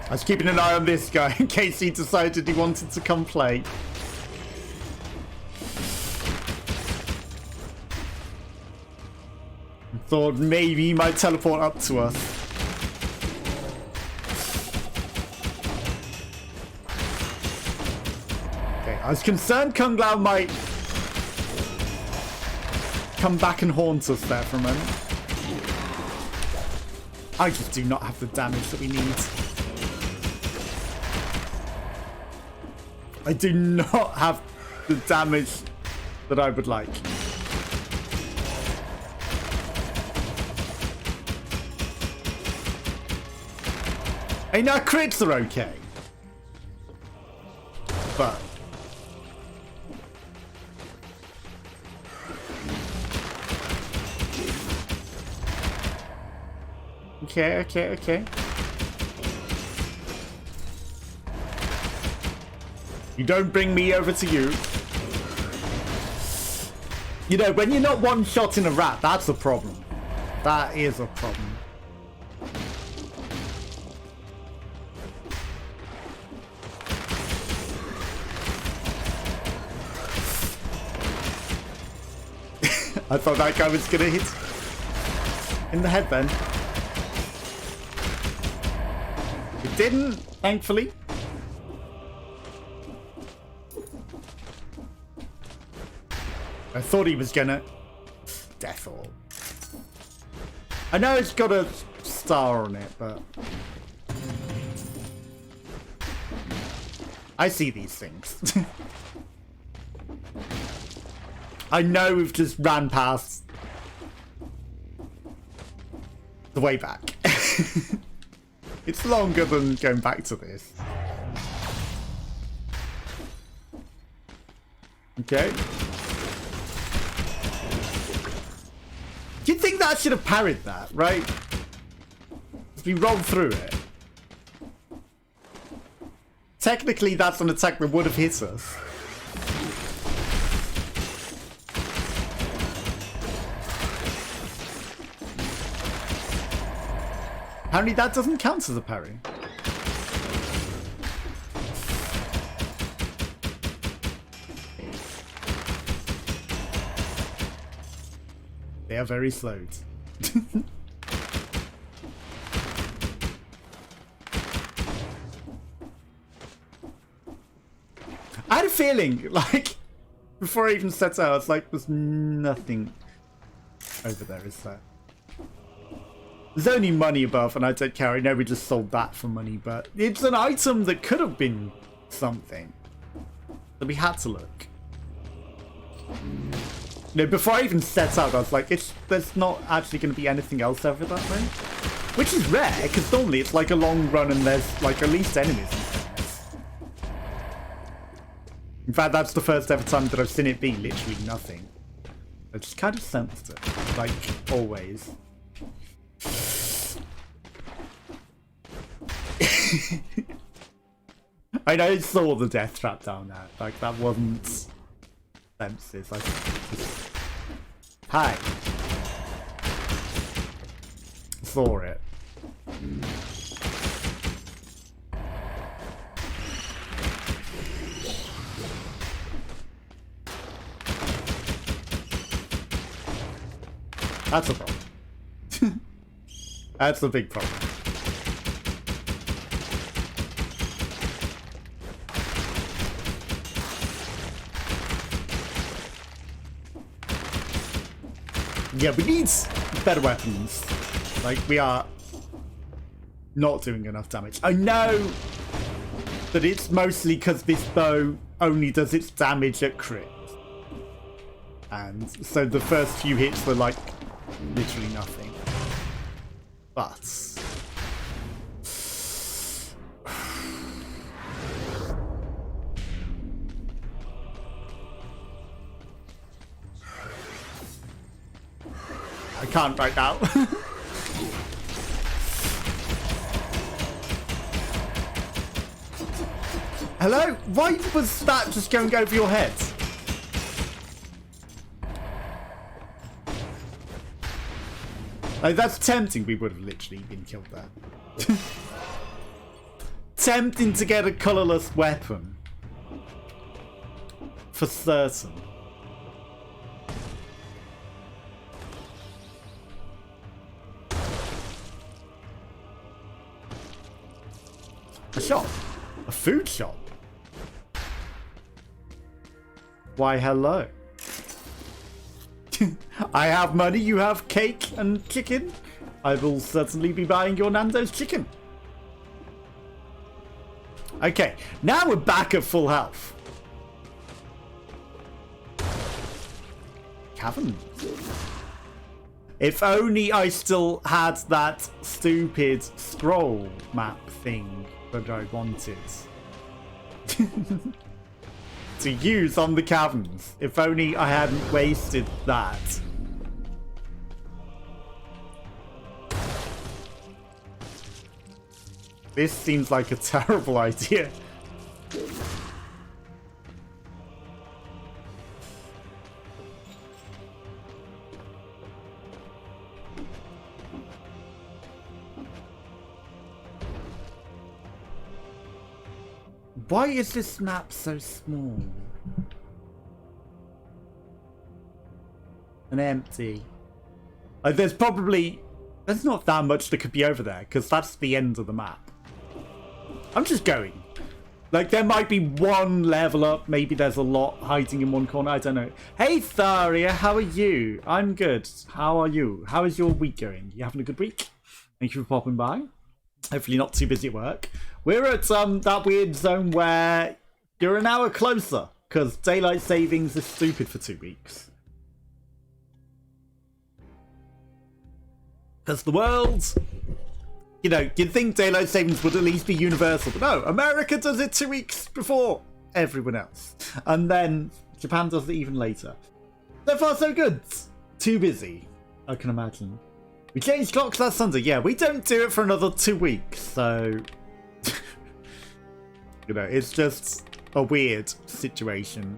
I was keeping an eye on this guy in case he decided he wanted to come play. Thought maybe he might teleport up to us. Okay, I was concerned Kung Lao might come back and haunt us there for a moment. I just do not have the damage that we need. I do not have the damage that I would like. I know crits are okay. But okay. You don't bring me over to you. You know, when you're not one shot in a rat, that's a problem. That is a problem. I thought that guy was gonna hit in the head then. It didn't, thankfully. I thought he was gonna. Death Orb. I know it's got a star on it, but I see these things. I know we've just ran past the way back. It's longer than going back to this. Okay. You'd think that should have parried that, right? We rolled through it. Technically, that's an attack that would have hit us. Apparently that doesn't count as a parry. They are very slowed. feeling like before I even set out, it's like there's nothing over there, is there? There's only money above, and I don't care. I know we just sold that for money, but it's an item that could have been something. So we had to look. You know, before I even set out, I was like, there's not actually going to be anything else over that way. Which is rare, because normally it's like a long run and there's like at least enemies. In fact, that's the first ever time that I've seen it be literally nothing. I just kind of sensed it, like always. I know I saw the death trap down there. Like, that wasn't senses. I just... Hi. Saw it. That's a problem. That's a big problem. Yeah, we need better weapons. Like, we are not doing enough damage. I know that it's mostly because this bow only does its damage at crit. And so the first few hits were like literally nothing. But I can't right now. Hello? Why was that just going over your head? Like, that's tempting. We would have literally been killed there. Tempting to get a colourless weapon. For certain. A shop? A food shop? Why, hello. I have money, you have cake and chicken. I will certainly be buying your Nando's chicken. Okay, now we're back at full health. Cavern. If only I still had that stupid scroll map thing that I wanted to use on the caverns. If only I hadn't wasted that. This seems like a terrible idea. Why is this map so small? And empty. There's not that much that could be over there, because that's the end of the map. I'm just going. Like, there might be one level up. Maybe there's a lot hiding in one corner. I don't know. Hey, Tharia, how are you? I'm good. How are you? How is your week going? You having a good week? Thank you for popping by. Hopefully not too busy at work. We're at that weird zone where you're an hour closer, because daylight savings is stupid for 2 weeks. Because the world, you know, you'd think daylight savings would at least be universal, but no, America does it 2 weeks before everyone else. And then Japan does it even later. So far so good. Too busy, I can imagine. We changed clocks last Sunday. Yeah, we don't do it for another 2 weeks, so... you know, it's just a weird situation.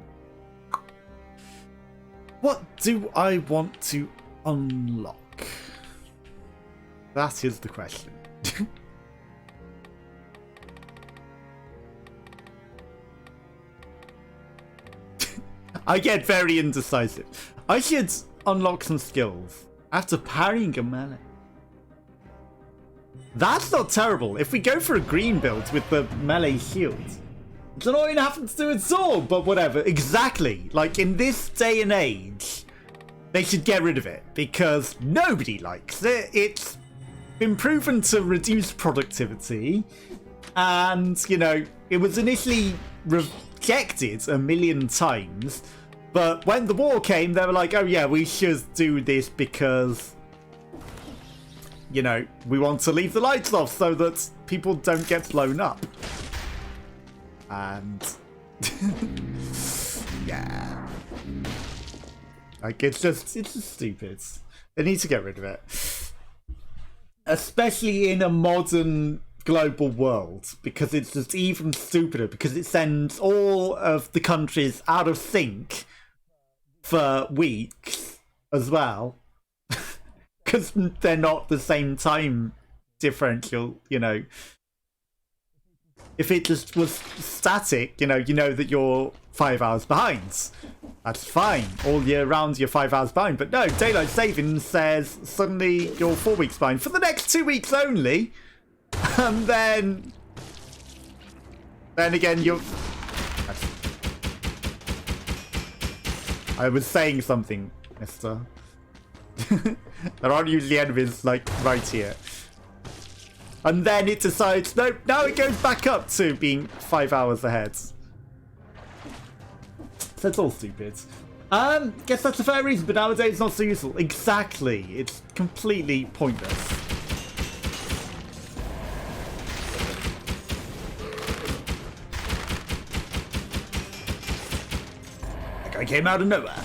What do I want to unlock? That is the question. I get very indecisive. I should unlock some skills after parrying a melee. That's not terrible. If we go for a green build with the melee shield, It's annoying having to do it all, but whatever. Exactly. Like, in this day and age, they should get rid of it because nobody likes it. It's been proven to reduce productivity, and, you know, it was initially rejected a million times, but when the war came, they were like, oh yeah, we should do this because, you know, we want to leave the lights off so that people don't get blown up. And yeah, like it's just stupid. They need to get rid of it, especially in a modern global world, because it's just even stupider, because it sends all of the countries out of sync for weeks as well, because they're not the same time differential, you know. If it just was static, you know that you're 5 hours behind. That's fine. All year round, you're 5 hours behind. But no, daylight savings says suddenly you're 4 weeks behind for the next 2 weeks only. And then again, you're... I was saying something, mister. There aren't usually enemies, like, right here. And then it decides, nope, now it goes back up to being 5 hours ahead. So it's all stupid. Guess that's a fair reason, but nowadays it's not so useful. Exactly. It's completely pointless. That guy came out of nowhere.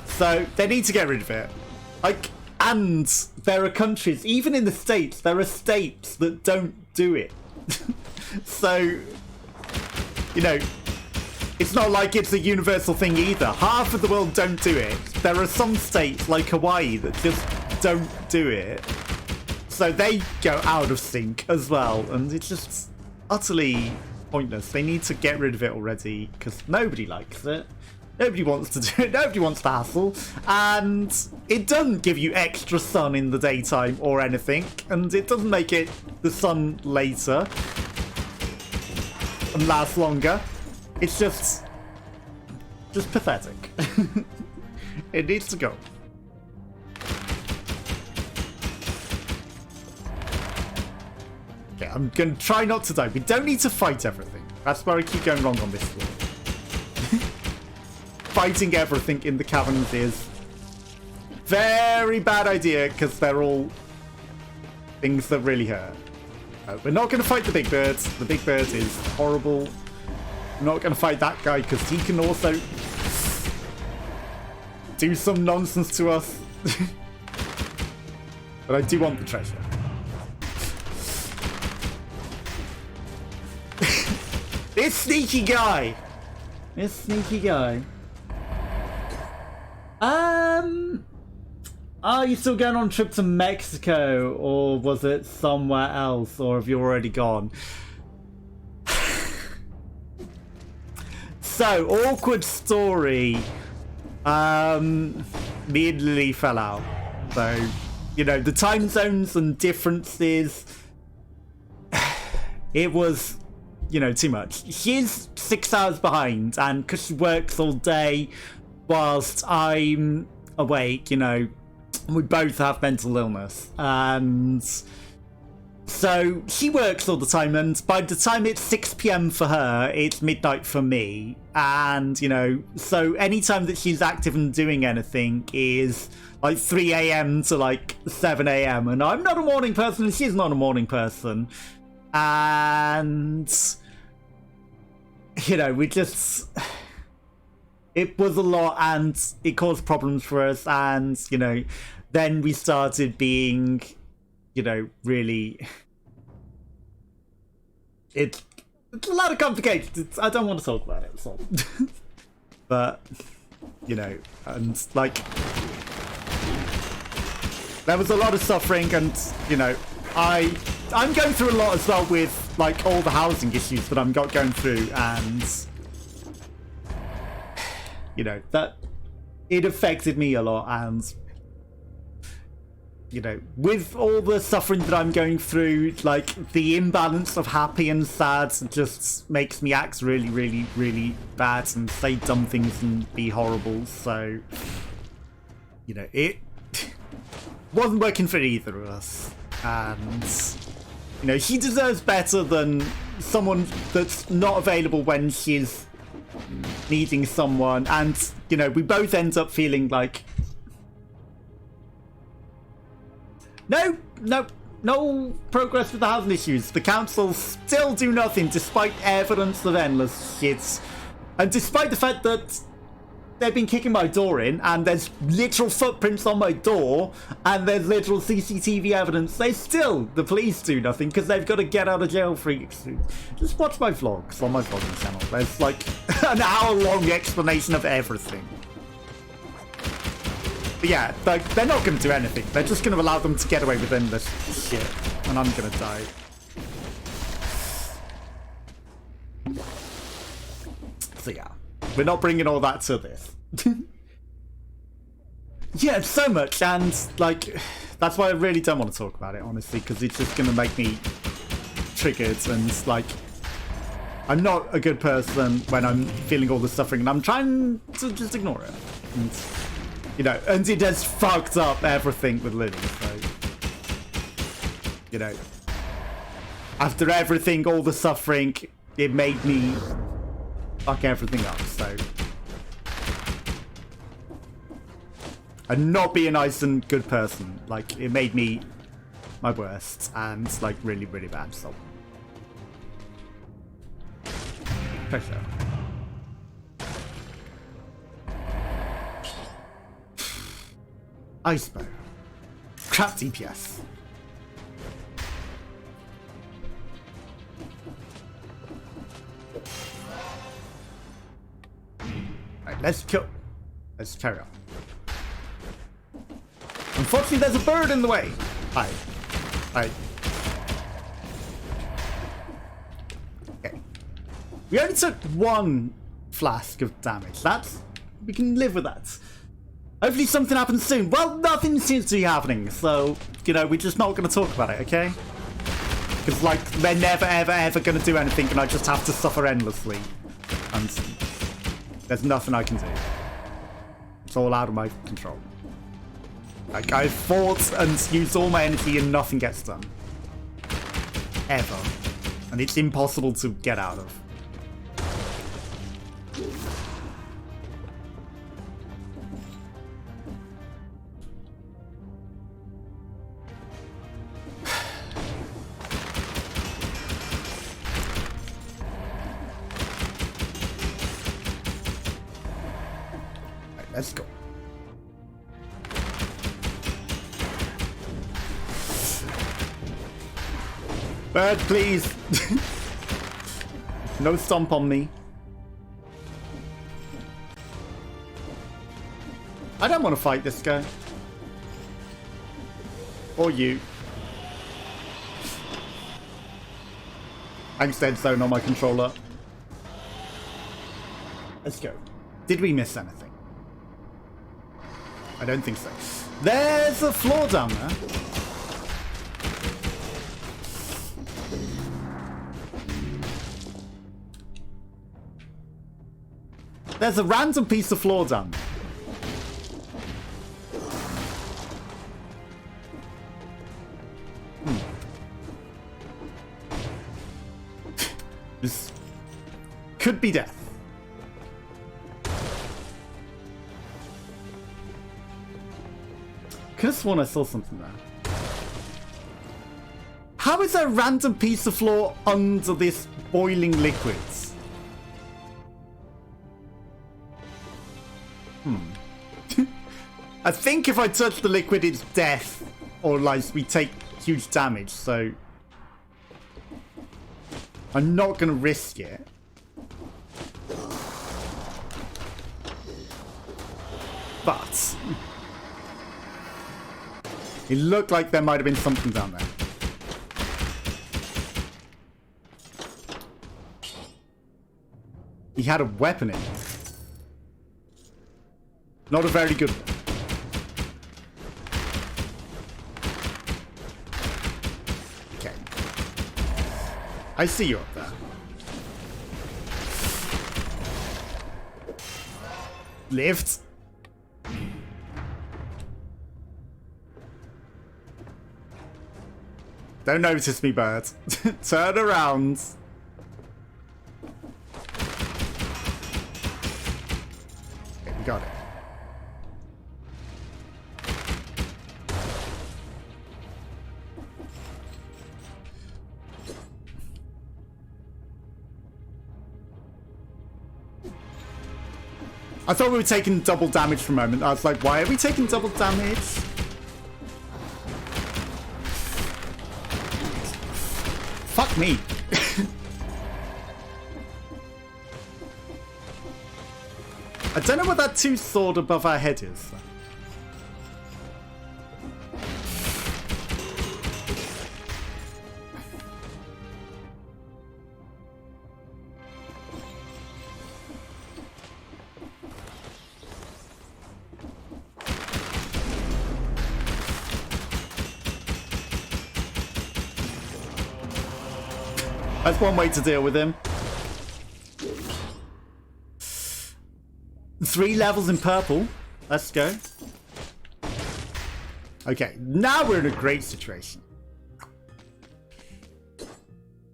So they need to get rid of it. Like, and there are countries, even in the States, there are states that don't do it. So, you know, it's not like it's a universal thing either. Half of the world don't do it. There are some states, like Hawaii, that just don't do it. So they go out of sync as well. And it's just utterly pointless. They need to get rid of it already, because nobody likes it. Nobody wants to do it. Nobody wants to hassle. And it doesn't give you extra sun in the daytime or anything. And it doesn't make it the sun later and last longer. It's just pathetic. It needs to go. Okay, I'm going to try not to die. We don't need to fight everything. That's where I keep going wrong on this one. Fighting everything in the caverns is very bad idea, because they're all things that really hurt. We're not going to fight the big birds. The big bird is horrible. We're not going to fight that guy, because he can also do some nonsense to us. But I do want the treasure. This sneaky guy. This sneaky guy. Are you still going on a trip to Mexico, or was it somewhere else, or have you already gone? So, awkward story. Me and Lily fell out. So, you know, the time zones and differences, it was, you know, too much. She's 6 hours behind, and because she works all day whilst I'm awake, you know, we both have mental illness, and so she works all the time, and by the time it's 6 p.m. for her, it's midnight for me. And, you know, so anytime that she's active and doing anything is like 3 a.m. to like 7 a.m. and I'm not a morning person and she's not a morning person, and, you know, we just... It was a lot, and it caused problems for us, and, you know, then we started being, you know, really... It's a lot of complications. I don't want to talk about it, so. But, you know, and, like, there was a lot of suffering, and, you know, I'm going through a lot as well with, like, all the housing issues that I'm going through, and... You know, that it affected me a lot, and you know, with all the suffering that I'm going through, like, the imbalance of happy and sad just makes me act really, really, really bad and say dumb things and be horrible. So, you know, it wasn't working for either of us. And, you know, she deserves better than someone that's not available when she's needing someone. And, you know, we both end up feeling like, no progress with the housing issues. The council still do nothing despite evidence of endless shit. And despite the fact that they've been kicking my door in and there's literal footprints on my door and there's literal CCTV evidence, the police do nothing because they've got to get out of jail free. Just watch my vlogs on my vlogging channel. There's like an hour-long explanation of everything. But yeah, they're not going to do anything. They're just going to allow them to get away with endless shit. And I'm going to die. So yeah, we're not bringing all that to this. Yeah, so much. And like, that's why I really don't want to talk about it, honestly, because it's just going to make me triggered. And like, I'm not a good person when I'm feeling all the suffering. And I'm trying to just ignore it. And, you know, and it has fucked up everything with Lily, so, you know, after everything, all the suffering, it made me fuck everything up, so. And not be a nice and good person, like, it made me my worst, and, like, really, really bad, so. Pressure. Iceberg. Crap DPS. Alright, let's carry on. Unfortunately, there's a bird in the way. Hi. Okay. We only took 1 flask of damage. We can live with that. Hopefully something happens soon. Well, nothing seems to be happening, so, you know, we're just not going to talk about it, okay? Because, like, they're never, ever, ever going to do anything, and I just have to suffer endlessly. And there's nothing I can do. It's all out of my control. Like, I've fought and used all my energy, and nothing gets done. Ever. And it's impossible to get out of. Let's go. Bird, please. No stomp on me. I don't want to fight this guy. Or you. I'm dead zone on my controller. Let's go. Did we miss anything? I don't think so. There's a floor down there. There's a random piece of floor down there. This could be death. Could have sworn I saw something there. How is there a random piece of floor under this boiling liquids? I think if I touch the liquid, it's death. Or like we take huge damage, so I'm not going to risk it. But it looked like there might have been something down there. He had a weapon in it. Not a very good one. I see you up there. Lift. Don't notice me, bird. Turn around. Okay, we got it. I thought we were taking double damage for a moment. I was like, why are we taking double damage? Fuck me. I don't know what that two sword above our head is. That's one way to deal with him. 3 levels in purple. Let's go. Okay, now we're in a great situation.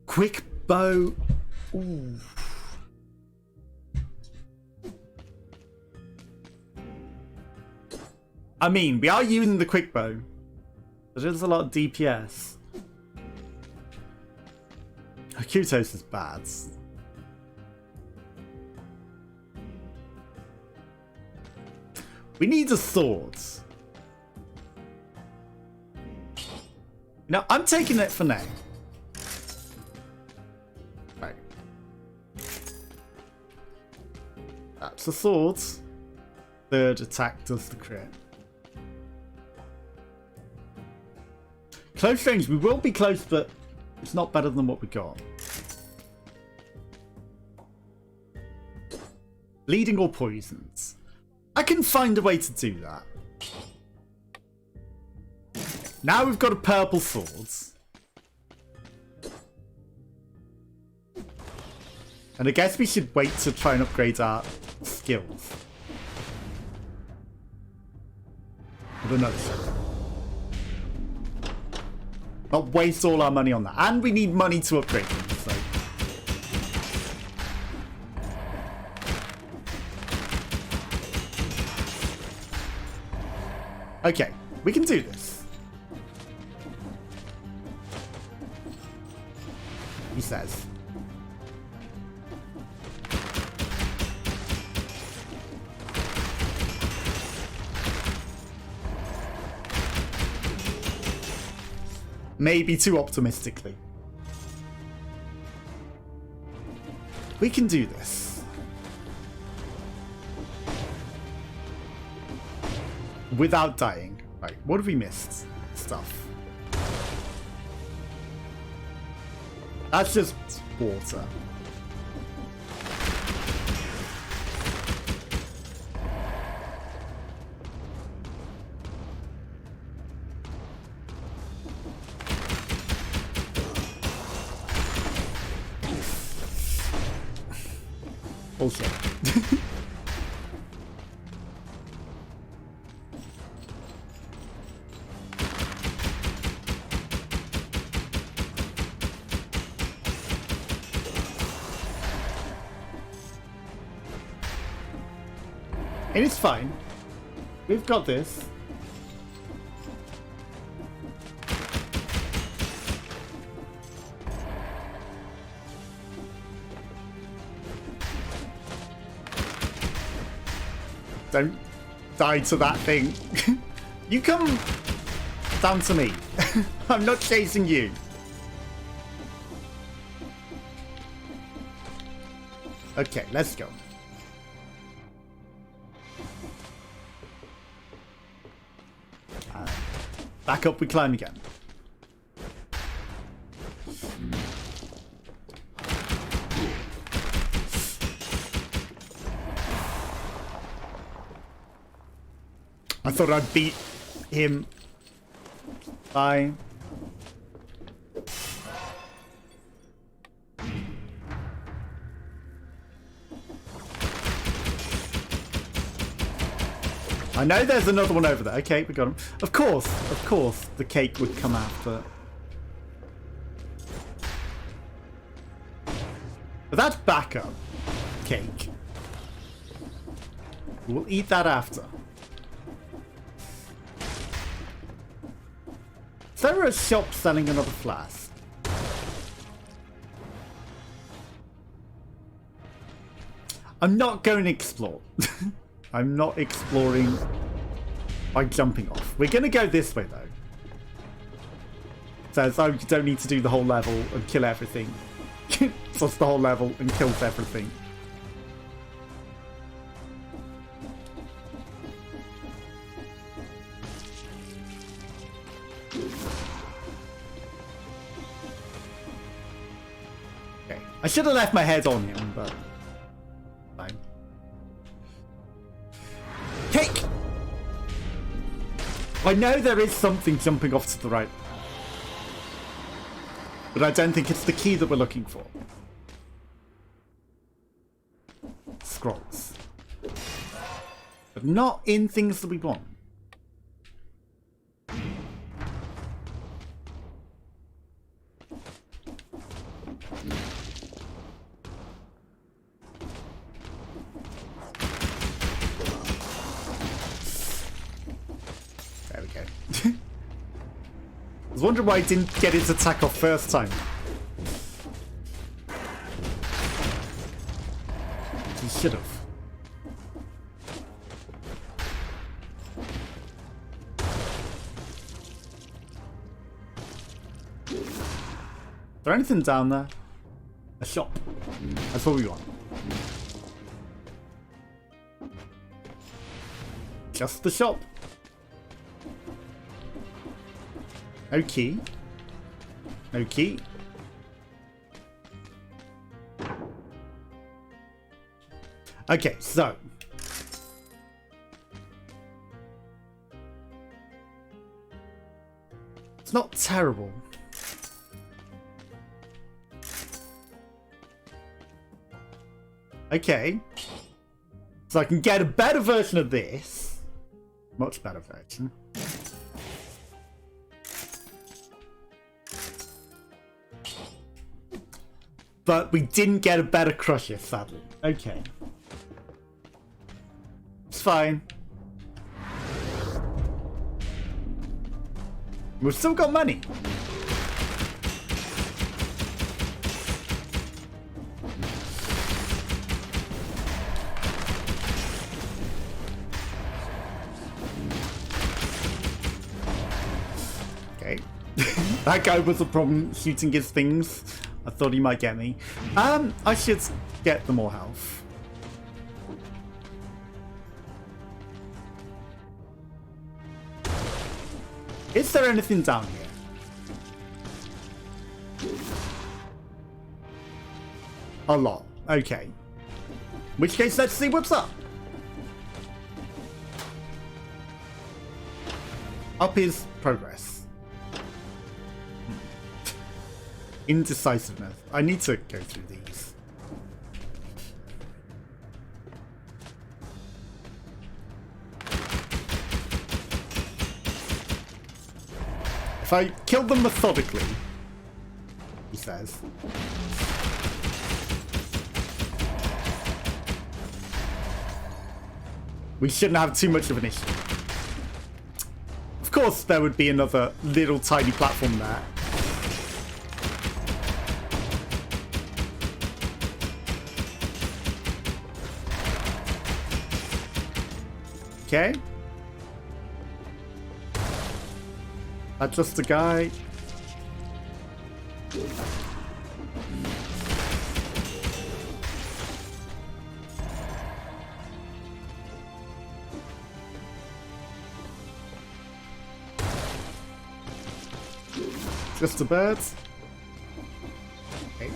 Quick bow. Ooh. I mean, we are using the quick bow. But there's a lot of DPS. Kutos is bad. We need a sword. No, I'm taking it for now. Right. That's the sword. Third attack does the crit. Close range. We will be close, but it's not better than what we got. Bleeding or poisons. I can find a way to do that. Now we've got a purple sword. And I guess we should wait to try and upgrade our skills. With another sword. Not waste all our money on that. And we need money to upgrade them, so. Okay, we can do this. He says. Maybe too optimistically. We can do this. Without dying. Right, what have we missed? Stuff. That's just water. Also. And it's fine. We've got this. Don't die to that thing. You come down to me. I'm not chasing you. Okay, let's go. Back up we climb again. I thought I'd beat him by... I know there's another one over there. Okay, we got him. Of course, the cake would come after. But that's backup cake. We'll eat that after. Is there a shop selling another flask? I'm not going to explore. I'm not exploring by jumping off. We're going to go this way, though. Says, oh, you don't need to do the whole level and kill everything. Plus the whole level and kills everything. Okay. I should have left my head on him, but... fine. Cake! I know there is something jumping off to the right. But I don't think it's the key that we're looking for. Scrolls. But not in things that we want. There we go. I was wondering why he didn't get his attack off first time. He should have. Is there anything down there? A shop. That's what we want. Just the shop. No key. No key. Okay, so. It's not terrible. Okay. So I can get a better version of this. Much better version. But we didn't get a better crusher, sadly. Okay. It's fine. We've still got money. Okay. That guy was a problem shooting his things. I thought he might get me. I should get the more health. Is there anything down here? A lot. Okay. In which case, let's see what's up. Up is progress. Indecisiveness. I need to go through these. If I kill them methodically, he says. We shouldn't have too much of an issue. Of course, there would be another little tiny platform there. Okay. That's just a guy. Just a bird. Okay.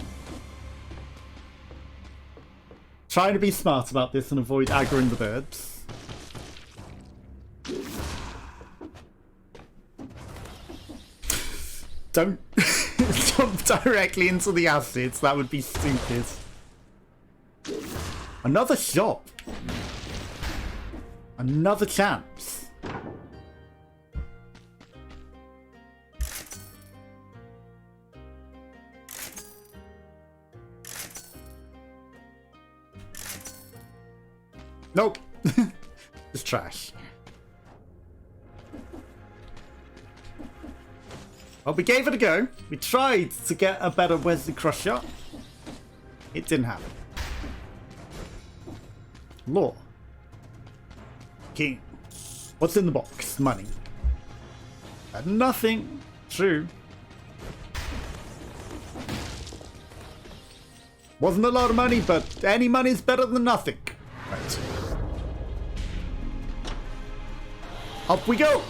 Trying to be smart about this and avoid aggroing the birds. Don't jump directly into the acids. That would be stupid. Another shop. Another chance. Nope. It's trash. Well, we gave it a go. We tried to get a better Wesley Crusher. It didn't happen. Law. King. What's in the box? Money. Nothing. True. Wasn't a lot of money, but any money is better than nothing. Right. Up we go.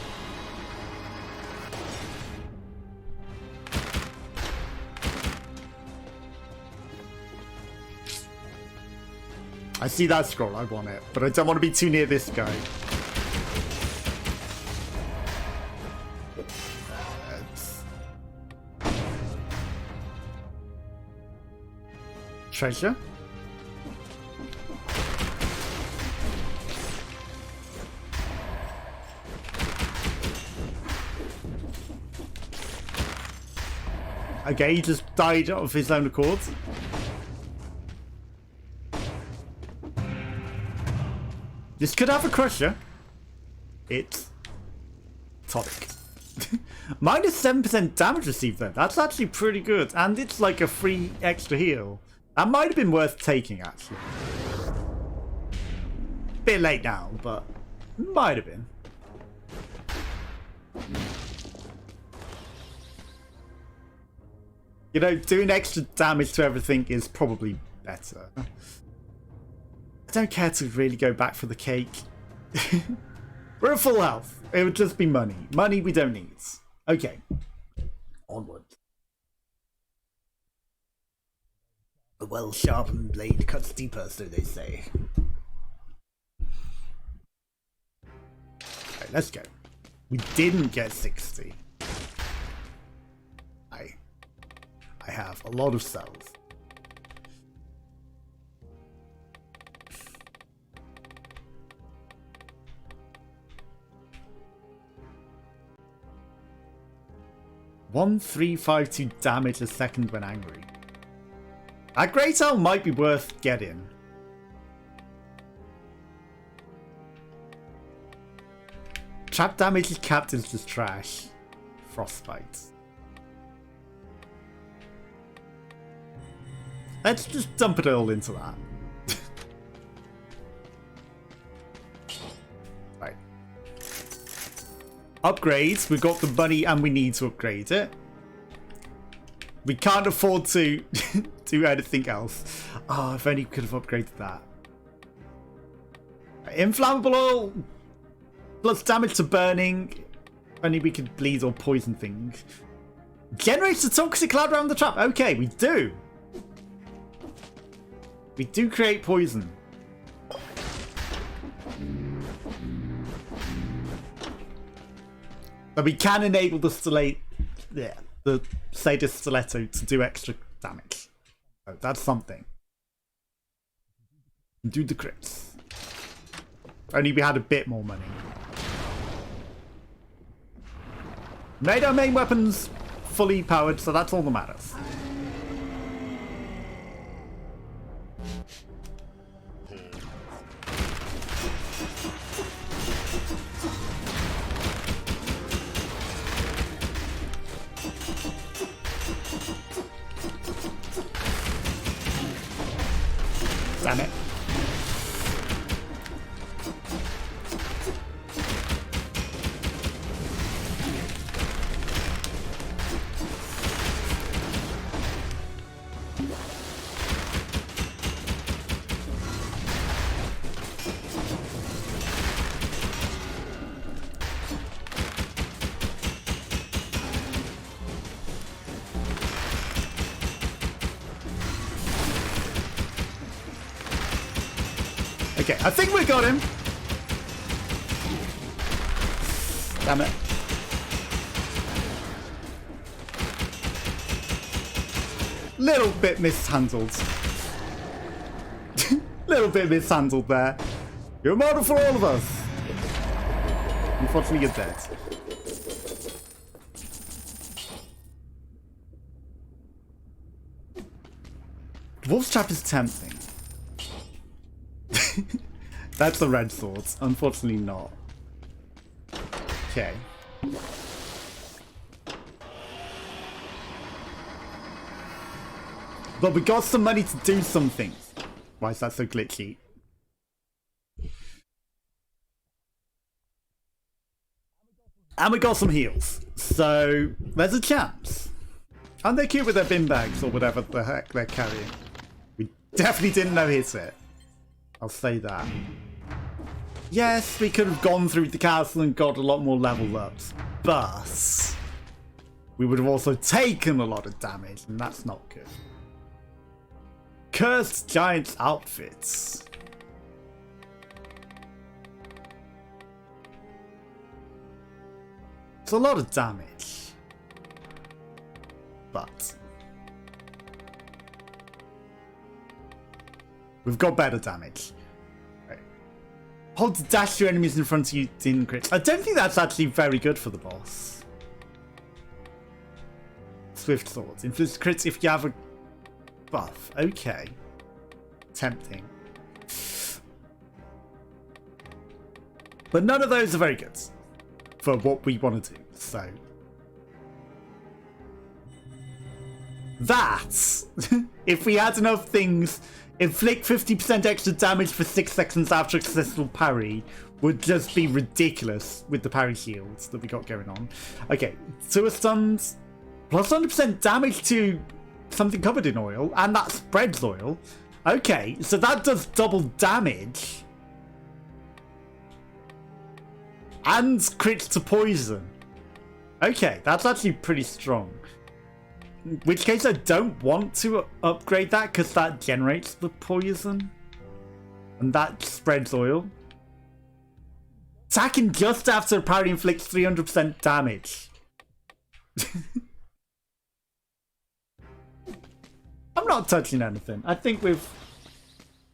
I see that scroll, I want it, but I don't want to be too near this guy. Treasure? Okay, he just died of his own accord. This could have a crusher. It's tonic. Minus 7% damage received though. That's actually pretty good. And it's like a free extra heal. That might have been worth taking actually. Bit late now, but might have been. You know, doing extra damage to everything is probably better. I don't care to really go back for the cake. We're at full health. It would just be money. Money we don't need. Okay. Onward. A well-sharpened blade cuts deeper, so they say. Okay, let's go. We didn't get 60. I have a lot of cells. One 352 damage a second when angry. That Great Owl might be worth getting. Trap damage is capped as just trash. Frostbite. Let's just dump it all into that. Right. Upgrades. We've got the money and we need to upgrade it. We can't afford to do anything else. Oh, if only we could have upgraded that. Inflammable oil. Plus damage to burning. Only we could bleed or poison things. Generates a toxic cloud around the trap. Okay, we do. We do create poison. But we can enable the the Sadist Stiletto to do extra damage. So that's something. Do the crits. Only we had a bit more money. Made our main weapons fully powered, so that's all that matters. Damn it. Okay, I think we got him. Damn it. Little bit mishandled. Little bit mishandled there. You're a model for all of us. Unfortunately, you're dead. Wolf's Trap is tempting. That's the red sword. Unfortunately not. Okay. But we got some money to do something. Why is that so glitchy? And we got some heals. So there's a chance. Aren't they cute with their bin bags or whatever the heck they're carrying? We definitely didn't know hit it. I'll say that. Yes, we could have gone through the castle and got a lot more level ups, but we would have also taken a lot of damage, and that's not good. Cursed Giant's outfits. It's a lot of damage, but we've got better damage. Right. Hold to dash your enemies in front of you in crits. I don't think that's actually very good for the boss. Swift swords. Inflict crits if you have a buff. Okay. Tempting. But none of those are very good for what we want to do, so that if we had enough things, inflict 50% extra damage for 6 seconds after a successful parry would just be ridiculous with the parry shields that we got going on. Okay, sewer stuns, plus 100% damage to something covered in oil, and that spreads oil. Okay, so that does double damage. And crits to poison. Okay, that's actually pretty strong. In which case I don't want to upgrade that because that generates the poison. And that spreads oil. Attacking just after a parry inflicts 300% damage. I'm not touching anything. I think we've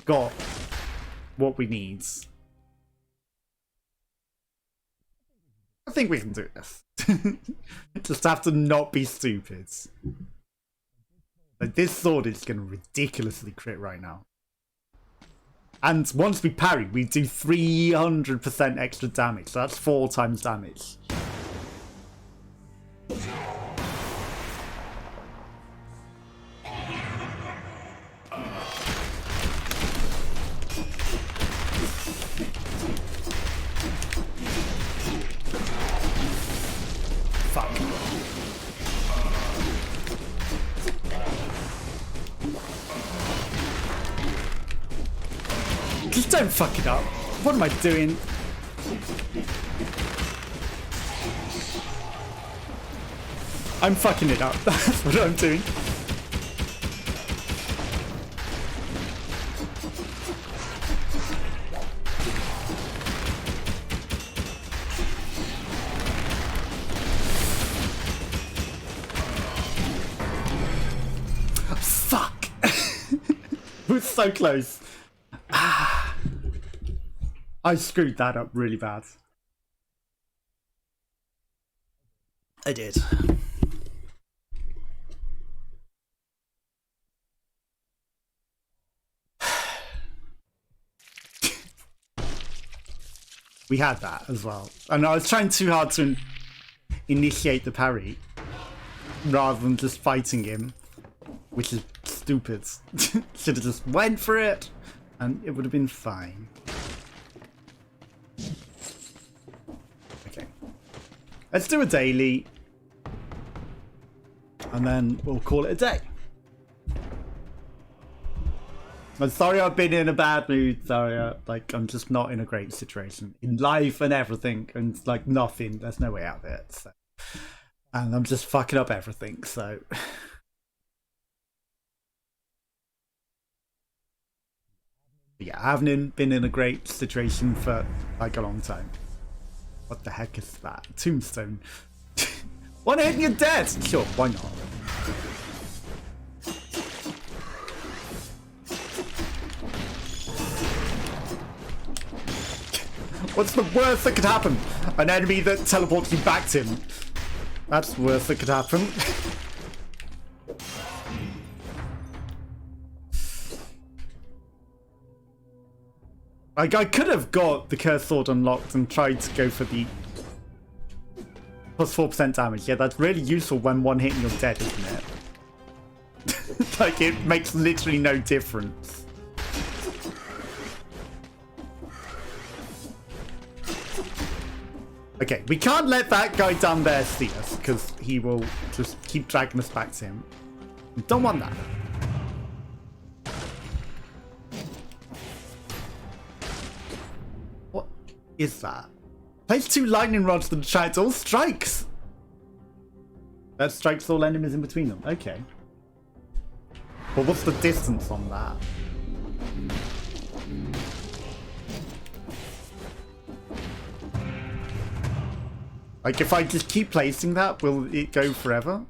got what we need. I think we can do this. Just have to not be stupid. Like, this sword is going to ridiculously crit right now. And once we parry, we do 300% extra damage. So that's 4 times damage. Just don't fuck it up. What am I doing? I'm fucking it up. That's what I'm doing. Fuck! We're so close. I screwed that up really bad. I did. We had that as well. And I was trying too hard to initiate the parry rather than just fighting him, which is stupid. Should have just went for it and it would have been fine. Okay. Let's do a daily and then we'll call it a day. I'm sorry I've been in a bad mood, sorry, like I'm just not in a great situation in life and everything, and like nothing, there's no way out of it, so. And I'm just fucking up everything, so. Yeah, I haven't been in a great situation for like a long time. What the heck is that? Tombstone. One hit and you're dead! Sure, why not? What's the worst that could happen? An enemy that teleports you back to him. That's the worst that could happen. Like, I could have got the Cursed Sword unlocked and tried to go for the plus 4% damage. Yeah, that's really useful when one hit and you're dead, isn't it? Like, it makes literally no difference. Okay, we can't let that guy down there see us, because he will just keep dragging us back to him. We don't want that. What is that? Place 2 lightning rods to attract all strikes. That strikes all enemies in between them. Okay. But what's the distance on that? Like, if I just keep placing that, will it go forever?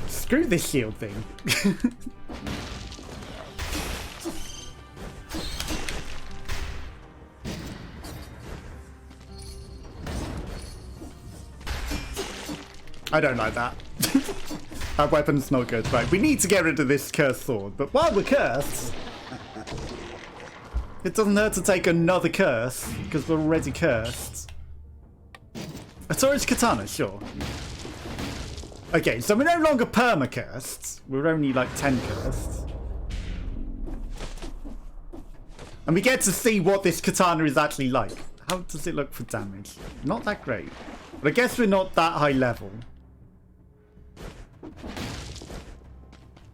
Screw this shield thing. I don't like that. That weapon's not good. Right, we need to get rid of this cursed sword, but while we're cursed, it doesn't hurt to take another curse, because we're already cursed. A Taurus katana, sure. Okay, so we're no longer perma-cursed. We're only like 10 cursed. And we get to see what this katana is actually like. How does it look for damage? Not that great. But I guess we're not that high level.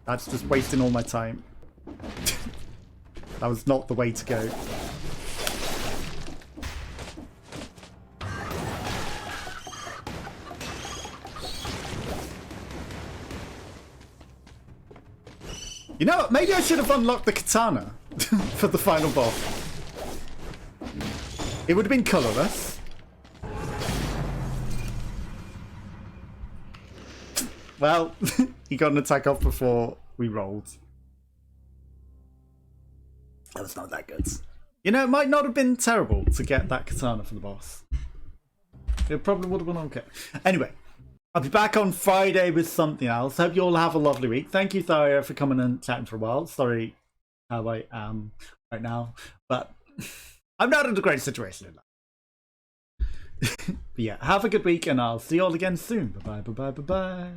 That's just wasting all my time. That was not the way to go. You know what? Maybe I should have unlocked the katana for the final boss. It would have been colorless. Well, he got an attack off before we rolled. That was not that good. You know, it might not have been terrible to get that katana for the boss. It probably would have been okay. Anyway, I'll be back on Friday with something else. Hope you all have a lovely week. Thank you, Tharia, for coming and chatting for a while. Sorry how I am right now, but I'm not in a great situation in life. But yeah, have a good week, and I'll see you all again soon. Bye-bye, bye-bye, bye-bye.